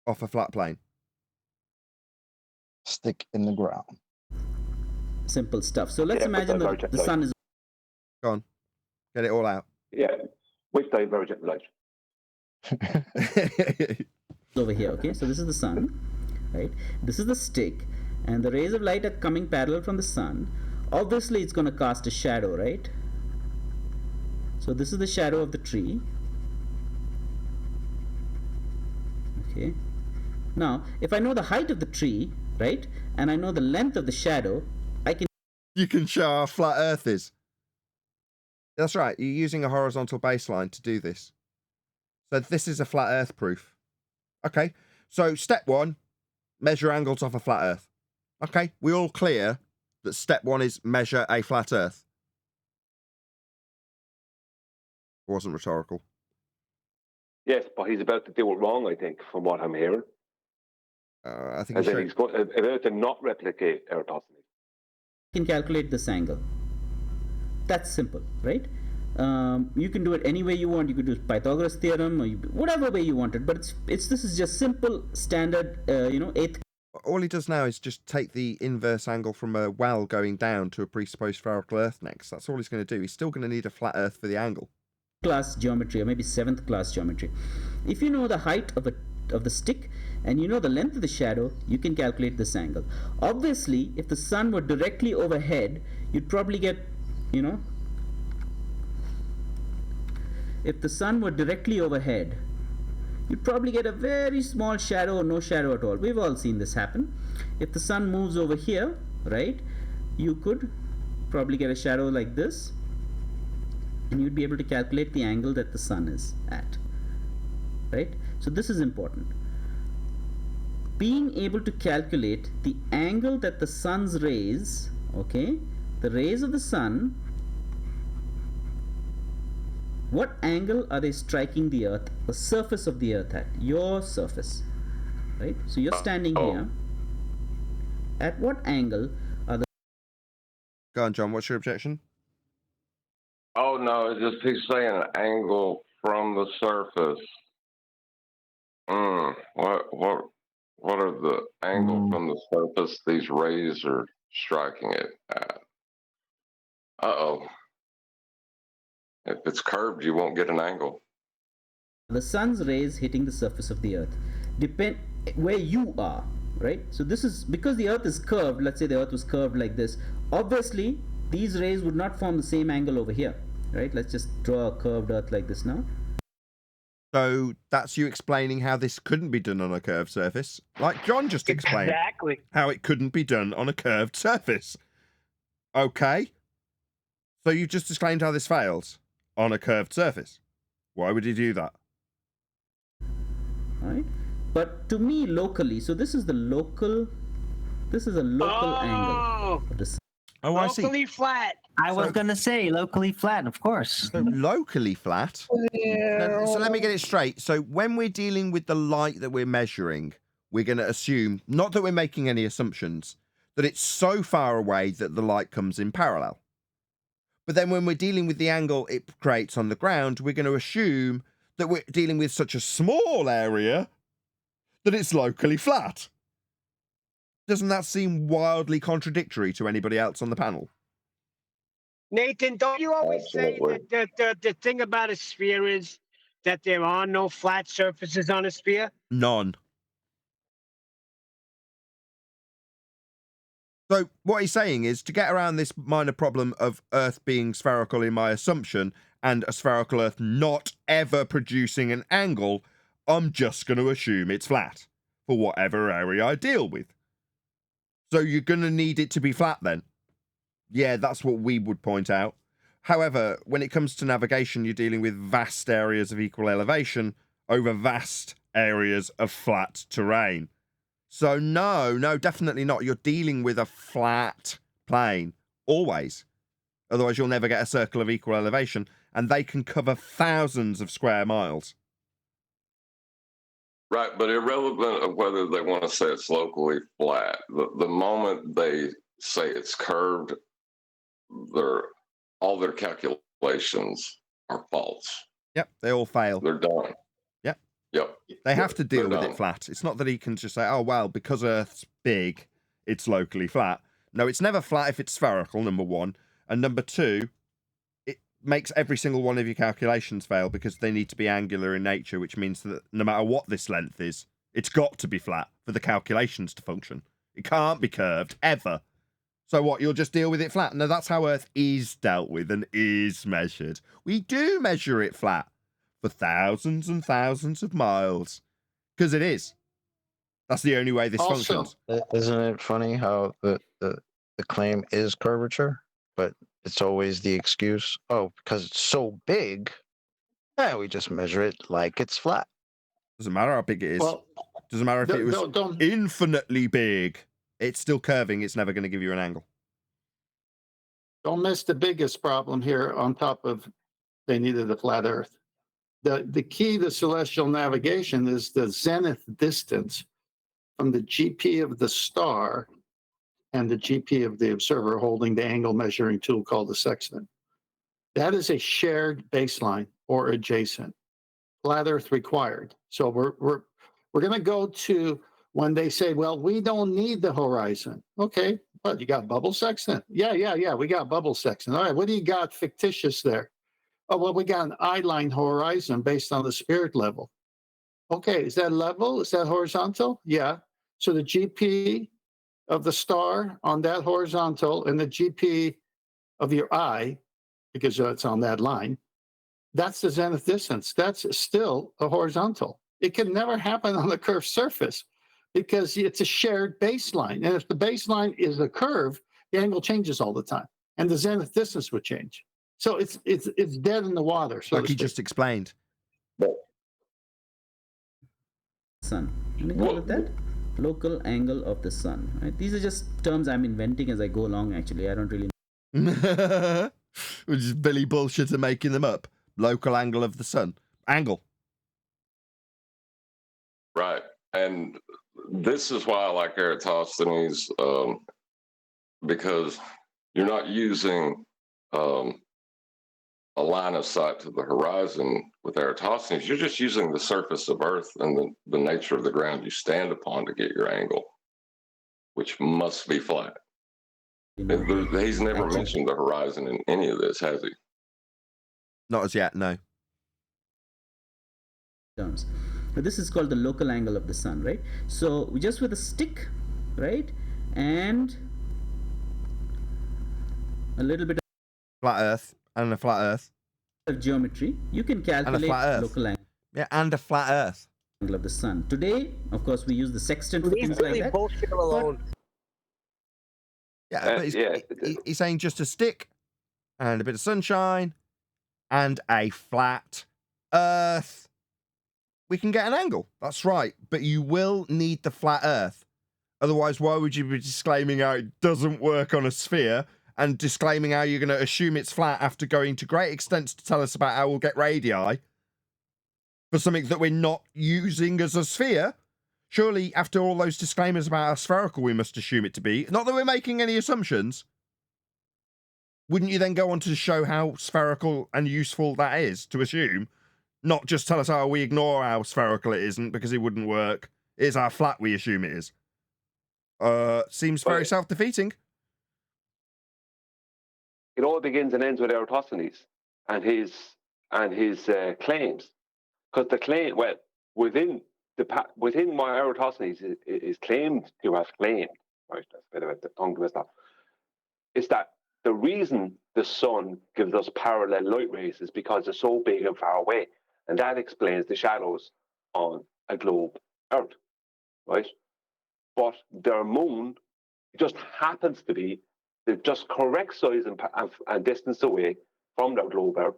off a flat plane. Stick in the ground. Simple stuff. So let's imagine the sun is. Go on. Get it all out. Yeah, with divergent light. Over here, okay? So this is the sun, right? This is the stick, and the rays of light are coming parallel from the sun. Obviously, it's going to cast a shadow, right? So this is the shadow of the tree. Okay. Now, if I know the height of the tree, right, and I know the length of the shadow, I can... You can show how flat Earth is. That's right, you're using a horizontal baseline to do this. So this is a flat Earth proof. Okay, so step one, measure angles off a flat Earth. Okay, we all clear that step one is measure a flat Earth. Wasn't rhetorical. Yes, but he's about to do it wrong, I think, from what I'm hearing. I think And then he's about to not replicate Eratosthenes. can calculate this angle. That's simple, right? You can do it any way you want. You could do Pythagoras theorem, or whatever way you want it. But this is just simple, standard, eighth. All he does now is just take the inverse angle from a well going down to a presupposed spherical Earth next. That's all he's going to do. He's still going to need a flat Earth for the angle. Class geometry, or maybe 7th class geometry. If you know the height of the stick and you know the length of the shadow, you can calculate this angle. Obviously, if the sun were directly overhead, you'd probably get, if the sun were directly overhead, you'd probably get a very small shadow or no shadow at all. We've all seen this happen. If the sun moves over here, right, you could probably get a shadow like this, and you'd be able to calculate the angle that the sun is at, right? So this is important. Being able to calculate the angle that the sun's rays, okay, the rays of the sun, what angle are they striking the earth, the surface of the earth at? Your surface, right? So you're standing here. At what angle are the... Go on, John, what's your objection? Oh, no, it's just he's saying an angle from the surface. What are the angle from the surface these rays are striking it at? Uh-oh. If it's curved, you won't get an angle. The sun's rays hitting the surface of the earth depend where you are, right? So this is because the earth is curved. Let's say the earth was curved like this. Obviously, these rays would not form the same angle over here, right? Let's just draw a curved earth like this now. So that's you explaining how this couldn't be done on a curved surface, like John just explained. Exactly. How it couldn't be done on a curved surface. Okay. So you've just explained how this fails on a curved surface. Why would he do that? Right? But to me, locally, so this is a local angle of the sun. Oh, I see. Locally flat. I was going to say locally flat, of course. So locally flat? So let me get it straight. So when we're dealing with the light that we're measuring, we're going to assume, not that we're making any assumptions, that it's so far away that the light comes in parallel. But then when we're dealing with the angle it creates on the ground, we're going to assume that we're dealing with such a small area that it's locally flat. Doesn't that seem wildly contradictory to anybody else on the panel? Nathan, don't you always say that the thing about a sphere is that there are no flat surfaces on a sphere? None. So what he's saying is, to get around this minor problem of Earth being spherical in my assumption and a spherical Earth not ever producing an angle, I'm just going to assume it's flat for whatever area I deal with. So you're going to need it to be flat then. Yeah, that's what we would point out. However, when it comes to navigation, you're dealing with vast areas of equal elevation over vast areas of flat terrain. So no, definitely not. You're dealing with a flat plane, always. Otherwise, you'll never get a circle of equal elevation, and they can cover thousands of square miles. Right, but irrelevant of whether they want to say it's locally flat, the moment they say it's curved, all their calculations are false. Yep, they all fail. They're done. Yep. They have to deal with it flat. It's not that he can just say, oh, well, because Earth's big, it's locally flat. No, it's never flat if it's spherical, number one. And number two, it makes every single one of your calculations fail because they need to be angular in nature, which means that no matter what this length is, it's got to be flat for the calculations to function. It can't be curved, ever. So what, you'll just deal with it flat? No, that's how Earth is dealt with and is measured. We do measure it flat for thousands and thousands of miles. Because it is. That's the only way this Also- functions. Isn't it funny how the claim is curvature, but it's always the excuse? Oh, because it's so big, we just measure it like it's flat. Doesn't matter how big it is. Well, Doesn't matter if it was don't infinitely big. It's still curving. It's never going to give you an angle. don't miss the biggest problem here on top of they needed a flat Earth. The key to celestial navigation is the zenith distance from the GP of the star and the GP of the observer holding the angle measuring tool called the sextant. That is a shared baseline or adjacent. Flat Earth required. So we're going to go to when they say, well, we don't need the horizon. Okay, but you got bubble sextant. Yeah. We got bubble sextant. All right, what do you got fictitious there? Oh, well, we got an eye-line horizon based on the spirit level. Okay, is that level? Is that horizontal? Yeah. So the GP of the star on that horizontal and the GP of your eye, because it's on that line, that's the zenith distance. That's still a horizontal. It can never happen on a curved surface because it's a shared baseline. And if the baseline is a curve, the angle changes all the time, and the zenith distance would change. So it's dead in the water. So like he just explained. Sun. Can you go with that? Local angle of the sun. Right? These are just terms I'm inventing as I go along. Actually, I don't really We're just Billy bullshitter making them up. Local angle of the sun. Angle. Right. And this is why I like Eratosthenes, because you're not using a line of sight to the horizon with Eratosthenes. You're just using the surface of Earth and the nature of the ground you stand upon to get your angle, which must be flat. He's never mentioned the horizon in any of this, has he? Not as yet, no. terms. But this is called the local angle of the sun, right? So just with a stick, right, and a little bit Flat Earth and a flat Earth. of geometry, you can calculate local angle. Yeah, and a flat Earth. Angle of the sun. Today, of course, we use the sextant for Leave things like Billy that. bullshit alone. Yeah, but he's saying just a stick and a bit of sunshine and a flat Earth. We can get an angle. That's right. But you will need the flat Earth. Otherwise, why would you be disclaiming how it doesn't work on a sphere and disclaiming how you're going to assume it's flat after going to great extents to tell us about how we'll get radii for something that we're not using as a sphere? Surely, after all those disclaimers about how spherical we must assume it to be, not that we're making any assumptions, wouldn't you then go on to show how spherical and useful that is to assume? Not just tell us how we ignore how spherical it isn't because it wouldn't work. It is how flat we assume it is. Seems very self-defeating. It all begins and ends with Eratosthenes and his claims, because the claim, well, within my Eratosthenes is claimed to have claimed, right? That's a bit of a tongue twister. Is that the reason the sun gives us parallel light rays is because it's so big and far away, and that explains the shadows on a globe Earth, right? But their moon just happens to be the just correct size and distance away from their globe Earth,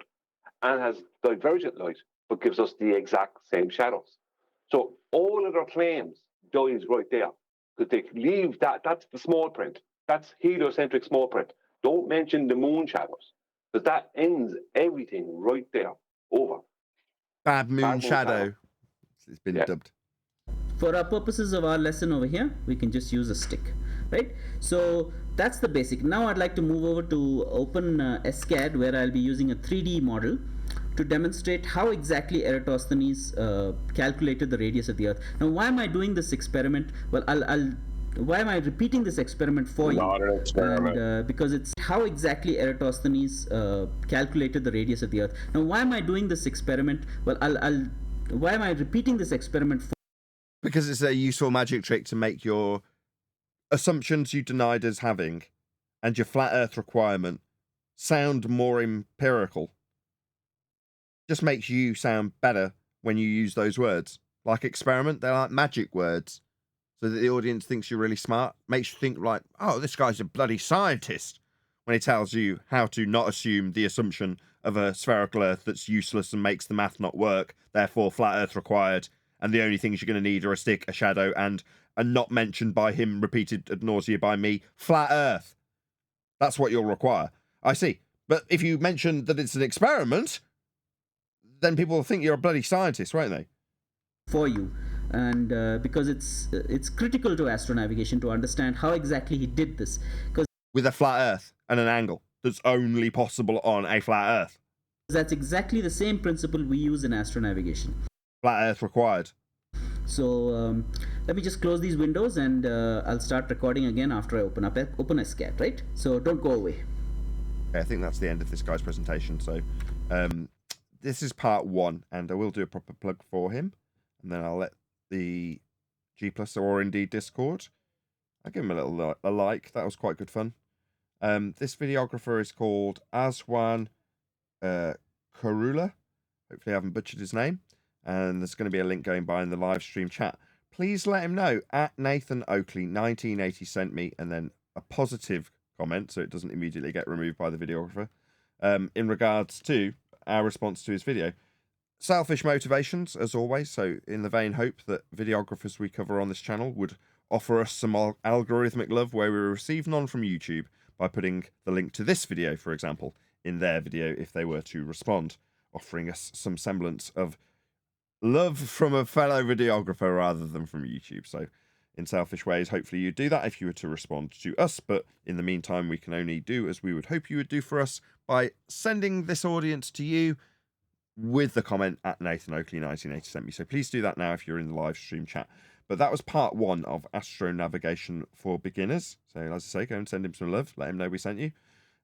and has divergent light, but gives us the exact same shadows. So all of their claims dies right there, because they leave that's the small print. That's heliocentric small print. Don't mention the moon shadows, because that ends everything right there. Over. Bad moon shadow. It's been dubbed. For our purposes of our lesson over here, we can just use a stick, right? So that's the basic. Now I'd like to move over to open SCAD, where I'll be using a 3D model to demonstrate how exactly Eratosthenes calculated the radius of the Earth. Now, why am I doing this experiment? Well, why am I repeating this experiment for you? Not an experiment. And, because it's how exactly Eratosthenes calculated the radius of the Earth. Now, why am I doing this experiment? Well, why am I repeating this experiment for? Because it's a useful magic trick to make your assumptions you denied as having and your flat Earth requirement sound more empirical. Just makes you sound better when you use those words. Like experiment, they're like magic words. so that the audience thinks you're really smart, makes you think like, oh, this guy's a bloody scientist, when he tells you how to not assume the assumption of a spherical Earth that's useless and makes the math not work, therefore flat Earth required, and the only things you're going to need are a stick, a shadow, and not mentioned by him, repeated ad nauseam by me, flat Earth. That's what you'll require. I see. But if you mention that it's an experiment, then people will think you're a bloody scientist, won't they? For you. And because it's critical to astronavigation to understand how exactly he did this. Because with a flat Earth and an angle that's only possible on a flat Earth. That's exactly the same principle we use in astronavigation. Flat Earth required. So let me just close these windows, and I'll start recording again after I open a SCAT, right? So don't go away. Okay, I think that's the end of this guy's presentation. So this is part 1, and I will do a proper plug for him, and then I'll let the G+ or indeed Discord, I'll give him a like. That was quite good fun. This videographer is called Aswan Karula. Hopefully I haven't butchered his name. And there's going to be a link going by in the live stream chat. Please let him know at Nathan Oakley 1980 sent me, and then a positive comment so it doesn't immediately get removed by the videographer in regards to our response to his video. Selfish motivations, as always, so in the vain hope that videographers we cover on this channel would offer us some algorithmic love where we receive none from YouTube by putting the link to this video, for example, in their video if they were to respond, offering us some semblance of love from a fellow videographer rather than from YouTube. So in selfish ways, hopefully you'd do that if you were to respond to us, but in the meantime we can only do as we would hope you would do for us by sending this audience to you with the comment at Nathan Oakley 1980 sent me. So please do that now if you're in the live stream chat. But that was part 1 of Astro Navigation for Beginners. So as I say, go and send him some love, let him know we sent you,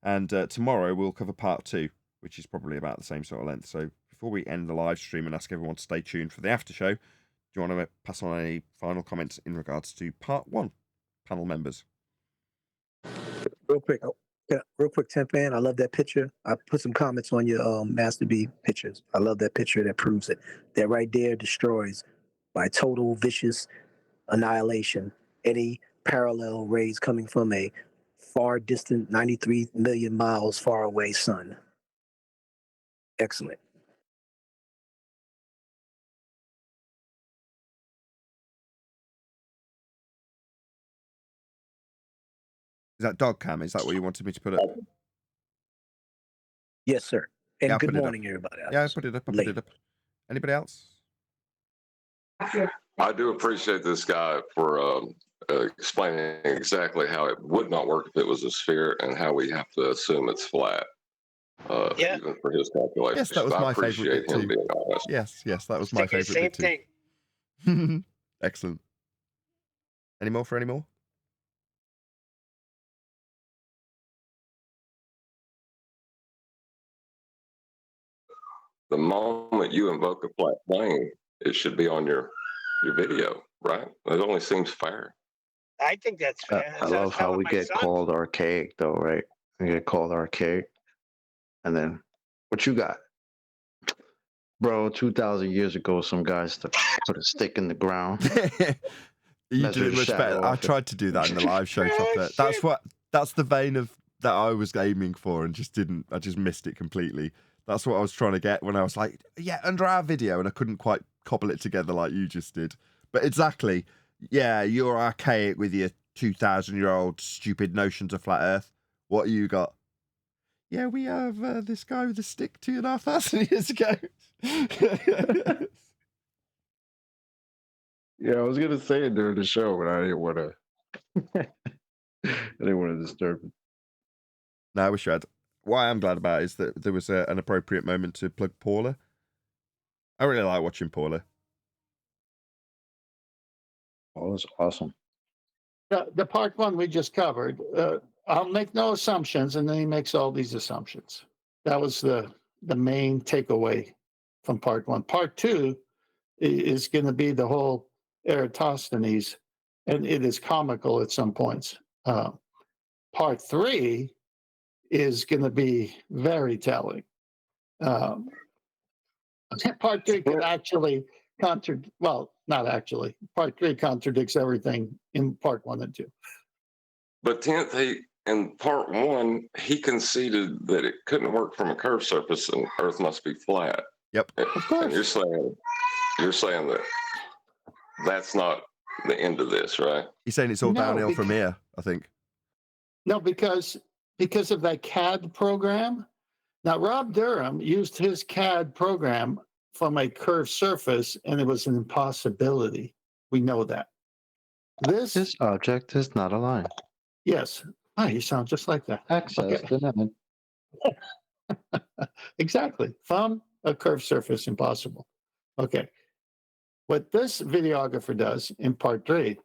and tomorrow we'll cover part 2, which is probably about the same sort of length. So before we end the live stream and ask everyone to stay tuned for the after show, do you want to pass on any final comments in regards to part 1, panel members? Real quick, Tempan, I love that picture. I put some comments on your Master B pictures. I love that picture that proves it. That right there destroys by total vicious annihilation any parallel rays coming from a far distant 93 million miles far away sun. Excellent. Is that dog cam? Is that what you wanted me to put up? Yes, sir. And yeah, good morning, everybody. Yeah, I put it up. Anybody else? I do appreciate this guy for explaining exactly how it would not work if it was a sphere and how we have to assume it's flat. Even for his calculations. Yes, that was my favorite bit too. Being honest. Yes, that was my favorite bit too. Same thing. Excellent. Any more for any more? The moment you invoke a flat plane, it should be on your video, right? It only seems fair. I think that's fair. I love how we get called archaic, though, right? We get called archaic, and then what you got, bro? 2,000 years ago, some guys put a stick in the ground. You do it much better. I tried to do that in the live show, Chocolate. That's the vein of that I was aiming for, and I just missed it completely. That's what I was trying to get when I was like, yeah, under our video, and I couldn't quite cobble it together like you just did. But exactly, yeah, you're archaic with your 2,000-year-old stupid notions of flat Earth. What you got? Yeah, we have this guy with a stick 2,500 years ago. Yeah, I was gonna say it during the show, but I didn't want to. I didn't want to disturb it. No, I wish I had. What I am glad about is that there was an appropriate moment to plug Paula. I really like watching Paula. Oh, that's awesome. The part 1 we just covered. I'll make no assumptions, and then he makes all these assumptions. That was the main takeaway from part 1. Part 2 is going to be the whole Eratosthenes, and it is comical at some points. Part 3 is going to be very telling. Part 3 could actually not not actually. Part 3 contradicts everything in part 1 and 2. But 10th, in part 1, he conceded that it couldn't work from a curved surface and Earth must be flat. Yep. Of course. And you're saying that that's not the end of this, right? He's saying it's all downhill from here, I think. No, because of that CAD program. Now, Rob Durham used his CAD program from a curved surface, and it was an impossibility. We know that. This object is not a line. Yes. Oh, you sound just like that. Access denied. Exactly. From a curved surface, impossible. Okay. What this videographer does in part 3,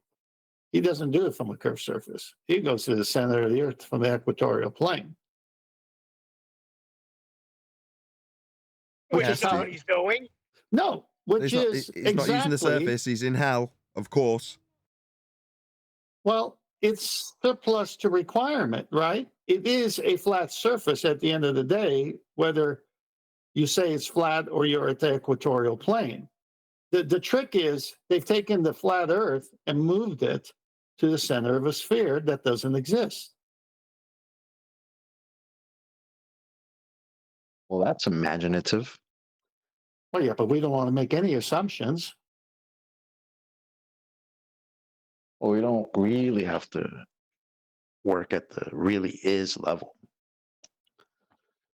he doesn't do it from a curved surface. He goes to the center of the Earth from the equatorial plane. Which is not what he's doing? No, which he's not using the surface. He's in hell, of course. Well, it's surplus to requirement, right? It is a flat surface at the end of the day, whether you say it's flat or you're at the equatorial plane. The trick is they've taken the flat Earth and moved it to the center of a sphere that doesn't exist. Well, that's imaginative. Well, yeah, but we don't want to make any assumptions. Well, we don't really have to work at the really is level.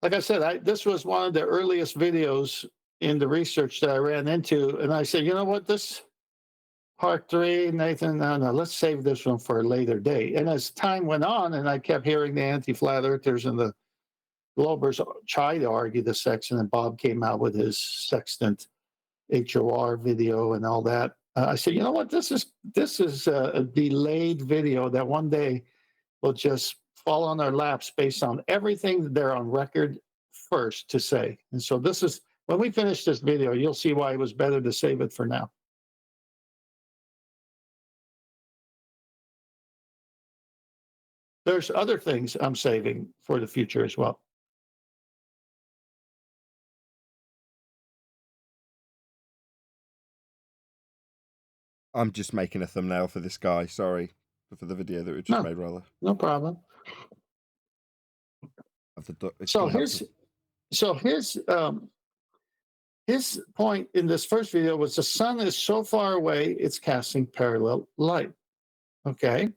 Like I said, this was one of the earliest videos in the research that I ran into. And I said, you know what, this part 3, Nathan, no, let's save this one for a later date. And as time went on, and I kept hearing the anti-flat earthers and the Globers try to argue the section, and Bob came out with his sextant HOR video and all that. I said, you know what, this is a delayed video that one day will just fall on our laps based on everything that they're on record first to say. And so this is, when we finish this video, you'll see why it was better to save it for now. There's other things I'm saving for the future as well. I'm just making a thumbnail for this guy. Sorry for the video that we just made, rather. No problem. So his point in this first video was the sun is so far away it's casting parallel light. Okay,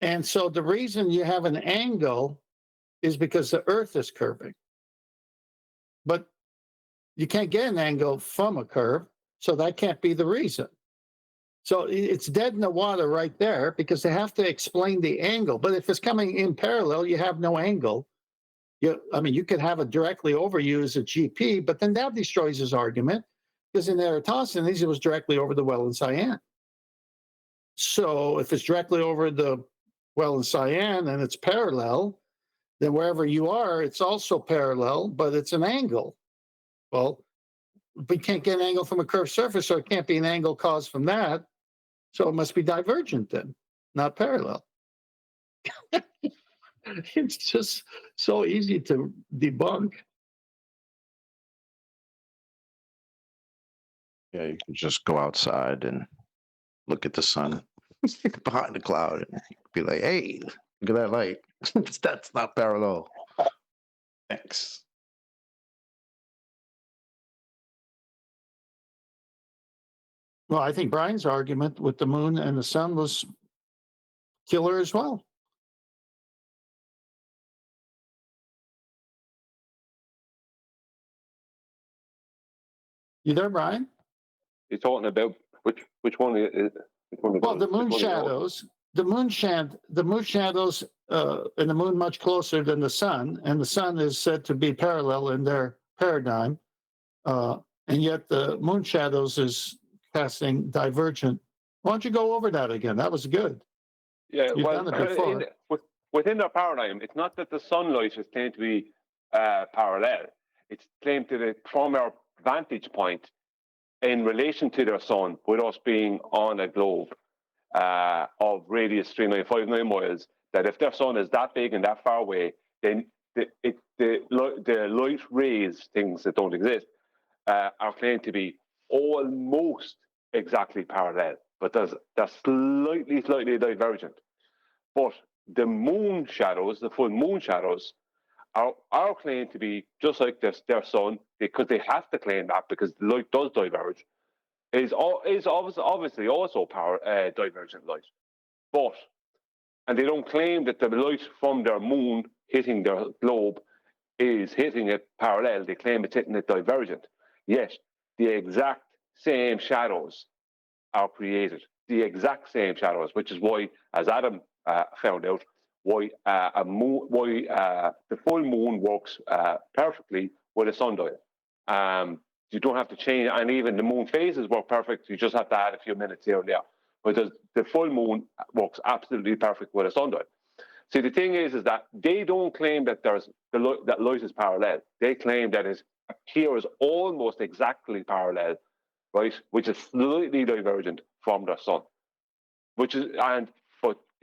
and so the reason you have an angle is because the Earth is curving, but you can't get an angle from a curve, so that can't be the reason. So it's dead in the water right there because they have to explain the angle. But if it's coming in parallel, you have no angle. You could have it directly over you as a GP, but then that destroys his argument because in Eratosthenes, it was directly over the well in Cyan. So if it's directly over the well in Cyan and it's parallel, then wherever you are, it's also parallel, but it's an angle. Well, we can't get an angle from a curved surface, so it can't be an angle caused from that. So it must be divergent then, not parallel. It's just so easy to debunk. Yeah, you can just go outside and look at the sun behind the cloud and be like, hey, look at that light. That's not parallel. Thanks. Well, I think Brian's argument with the moon and the sun was killer as well. You there, Brian? You're talking about which one is? Well, the moon shadows. The moon shadows, and the moon much closer than the sun, and the sun is said to be parallel in their paradigm, and yet the moon shadows is casting divergent. Why don't you go over that again? That was good. Yeah, You've done it before. Within their paradigm, it's not that the sunlight is claimed to be parallel. It's claimed to from our vantage point in relation to their sun, with us being on a globe of radius 3959 miles, that if their sun is that big and that far away, then the light rays, things that don't exist, are claimed to be almost exactly parallel, but they're slightly divergent. But the moon shadows, the full moon shadows, are claimed to be just like their sun, because they have to claim that because the light does diverge. Is obviously also divergent light, and they don't claim that the light from their moon hitting their globe is hitting it parallel. They claim it's hitting it divergent. Yet the exact same shadows are created. The exact same shadows, which is why, as Adam found out, why the full moon works perfectly with a sundial. You don't have to change, and even the moon phases work perfect. You just have to add a few minutes here and there. But the full moon works absolutely perfect with a sundial. See, the thing is that they don't claim that that light is parallel. They claim that it appears almost exactly parallel, right? Which is slightly divergent from the sun. But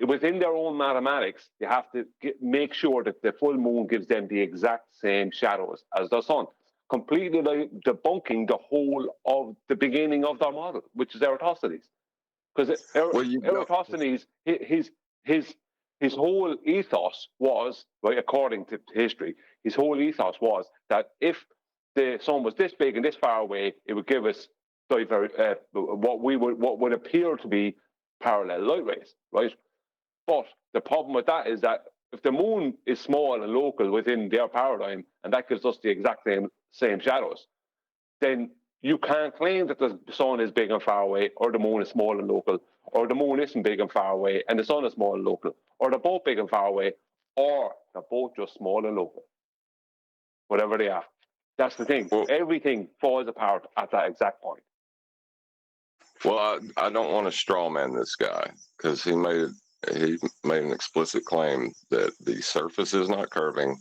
within their own mathematics, they have to make sure that the full moon gives them the exact same shadows as the sun, completely debunking the whole of the beginning of their model, which is Eratosthenes. Because Eratosthenes, his whole ethos was, right, according to history, his whole ethos was that if the sun was this big and this far away, it would give us what would appear to be parallel light rays, right? But the problem with that is that if the moon is small and local within their paradigm, and that gives us the exact same shadows, then you can't claim that the sun is big and far away, or the moon is small and local, or the moon isn't big and far away and the sun is small and local, or they're both big and far away, or they're both just small and local. Whatever they are. That's the thing. Everything falls apart at that exact point. Well, I don't want to straw man this guy, because he made an explicit claim that the surface is not curving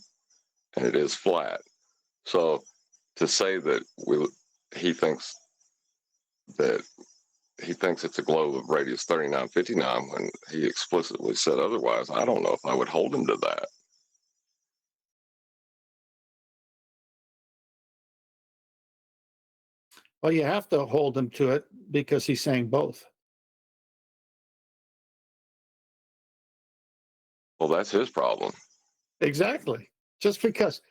and it is flat. So to say that he thinks it's a globe of radius 3959 when he explicitly said otherwise, I don't know if I would hold him to that. Well, you have to hold him to it because he's saying both. Well, that's his problem. Exactly. Just because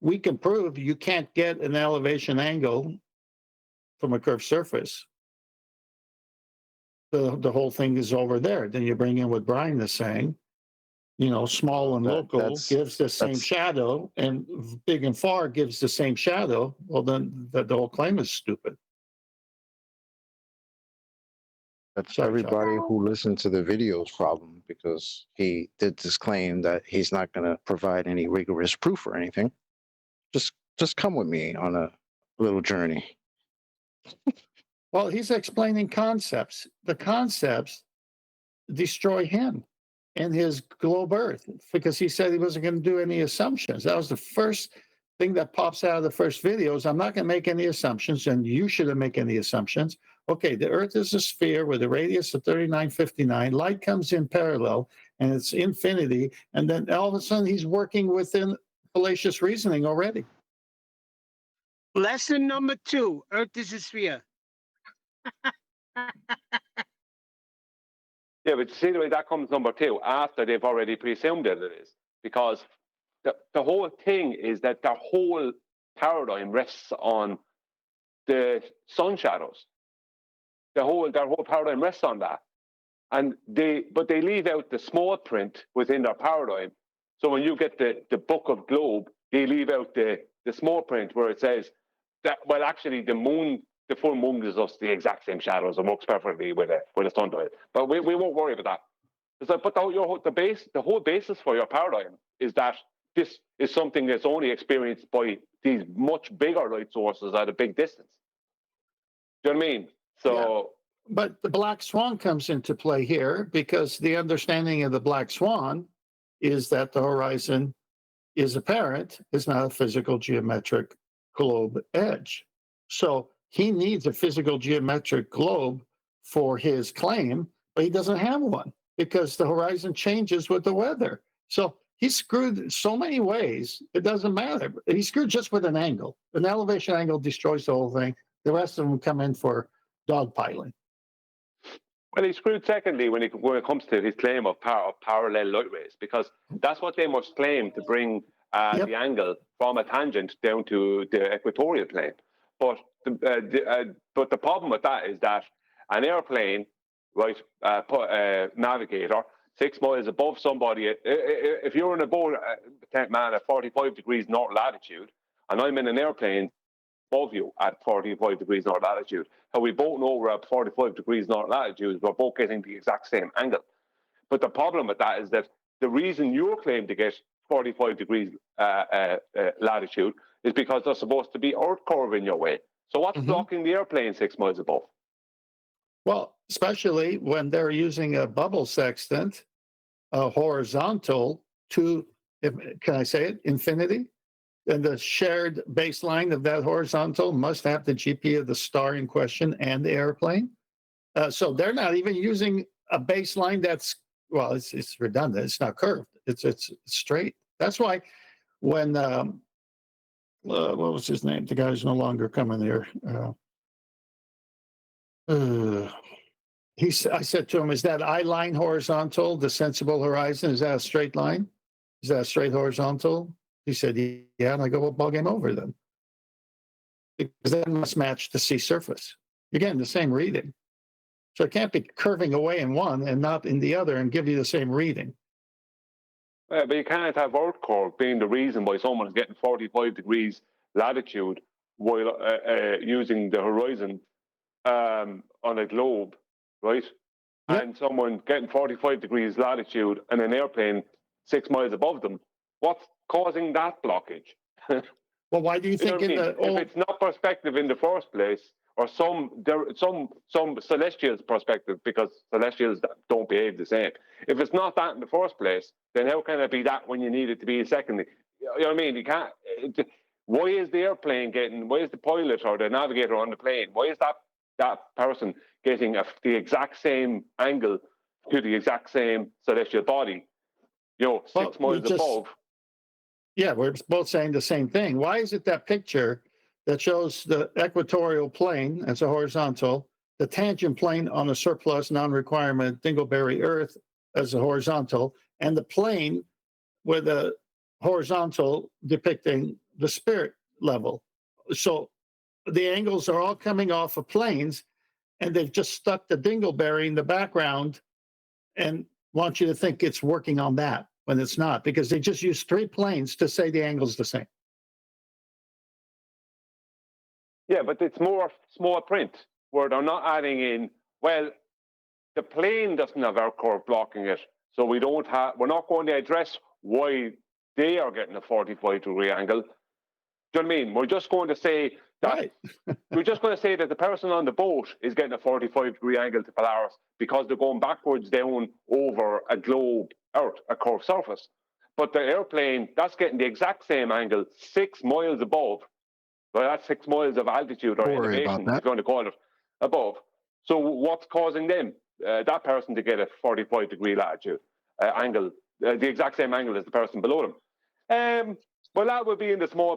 we can prove you can't get an elevation angle from a curved surface, the whole thing is over there. Then you bring in what Brian is saying, small and local gives the same shadow, and big and far gives the same shadow. Well, then the whole claim is stupid. That's everybody who listened to the video's problem, because he did this claim that he's not going to provide any rigorous proof or anything. Just come with me on a little journey. Well, he's explaining concepts. The concepts destroy him and his globe Earth, because he said he wasn't going to do any assumptions. That was the first thing that pops out of the first videos. I'm not going to make any assumptions, and you shouldn't make any assumptions. Okay, the Earth is a sphere with a radius of 3959. Light comes in parallel, and it's infinity. And then all of a sudden, he's working within fallacious reasoning already. Lesson number 2, Earth is a sphere. Yeah, but see the way that comes number 2 after they've already presumed that it is, because the whole thing is that their whole paradigm rests on the sun shadows. Their whole paradigm rests on that, but they leave out the small print within their paradigm. So when you get the book of globe, they leave out the small print where it says that, well, actually the full moon gives us the exact same shadows and works perfectly with a sundial. But we won't worry about that. It's like, but the whole basis for your paradigm is that this is something that's only experienced by these much bigger light sources at a big distance. Do you know what I mean? So, yeah. But the black swan comes into play here, because the understanding of the black swan is that the horizon is apparent, is not a physical geometric globe edge. So he needs a physical geometric globe for his claim, but he doesn't have one because the horizon changes with the weather. So he's screwed so many ways, it doesn't matter. He's screwed just with an angle. An elevation angle destroys the whole thing. The rest of them come in for dogpiling. Well, he's screwed secondly when it comes to his claim of parallel light rays, because that's what they must claim to bring the angle from a tangent down to the equatorial plane. But the problem with that is that an airplane, right, navigator, 6 miles above somebody, if you're in a boat, man, at 45 degrees north latitude, and I'm in an airplane above you at 45 degrees north latitude, how we both know we're at 45 degrees north latitude, we're both getting the exact same angle. But the problem with that is that the reason you claim to get 45 degrees latitude is because there's supposed to be Earth curve in your way. So what's blocking the airplane 6 miles above? Well, especially when they're using a bubble sextant, horizontal to, can I say it, infinity? And the shared baseline of that horizontal must have the GP of the star in question and the airplane. So they're not even using a baseline that's, well, it's redundant. It's not curved. It's straight. That's why when, what was his name? The guy who's no longer coming here. I said to him, is that eye line horizontal, the sensible horizon? Is that a straight line? Is that a straight horizontal? He said, yeah. And I go, well, ball game over then. Because that must match the sea surface. You're getting the same reading. So it can't be curving away in one and not in the other and give you the same reading. But you can't have Earth curve being the reason why someone's getting 45 degrees latitude while using the horizon on a globe, right? Yep. And someone getting 45 degrees latitude and an airplane 6 miles above them. What's causing that blockage? Well, why do you think if it's not perspective in the first place, or some celestials perspective, because celestials don't behave the same. If it's not that in the first place, then how can it be that when you need it to be secondly? You know what I mean? You can't. Why is the airplane getting? Why is the pilot or the navigator on the plane? Why is that person getting the exact same angle to the exact same celestial body? You know, 6 miles above. Yeah, we're both saying the same thing. Why is it that picture that shows the equatorial plane as a horizontal, the tangent plane on a surplus non-requirement dingleberry Earth as a horizontal, and the plane with a horizontal depicting the spirit level? So the angles are all coming off of planes, and they've just stuck the dingleberry in the background and want you to think it's working on that when it's not, because they just use straight planes to say the angle's the same. Yeah, but it's more small print where they're not adding in, well, the plane doesn't have Earth curve blocking it, so we're not going to address why they are getting a 45 degree angle. Do you know what I mean? We're just going to say that we're just going to say that the person on the boat is getting a 45 degree angle to Polaris because they're going backwards down over a globe Earth, a curved surface. But the airplane, that's getting the exact same angle 6 miles above. Well, that's 6 miles of altitude or elevation, if you want to call it, above. So what's causing them, that person, to get a 45 degree latitude angle, the exact same angle as the person below them? Well, that would be in the small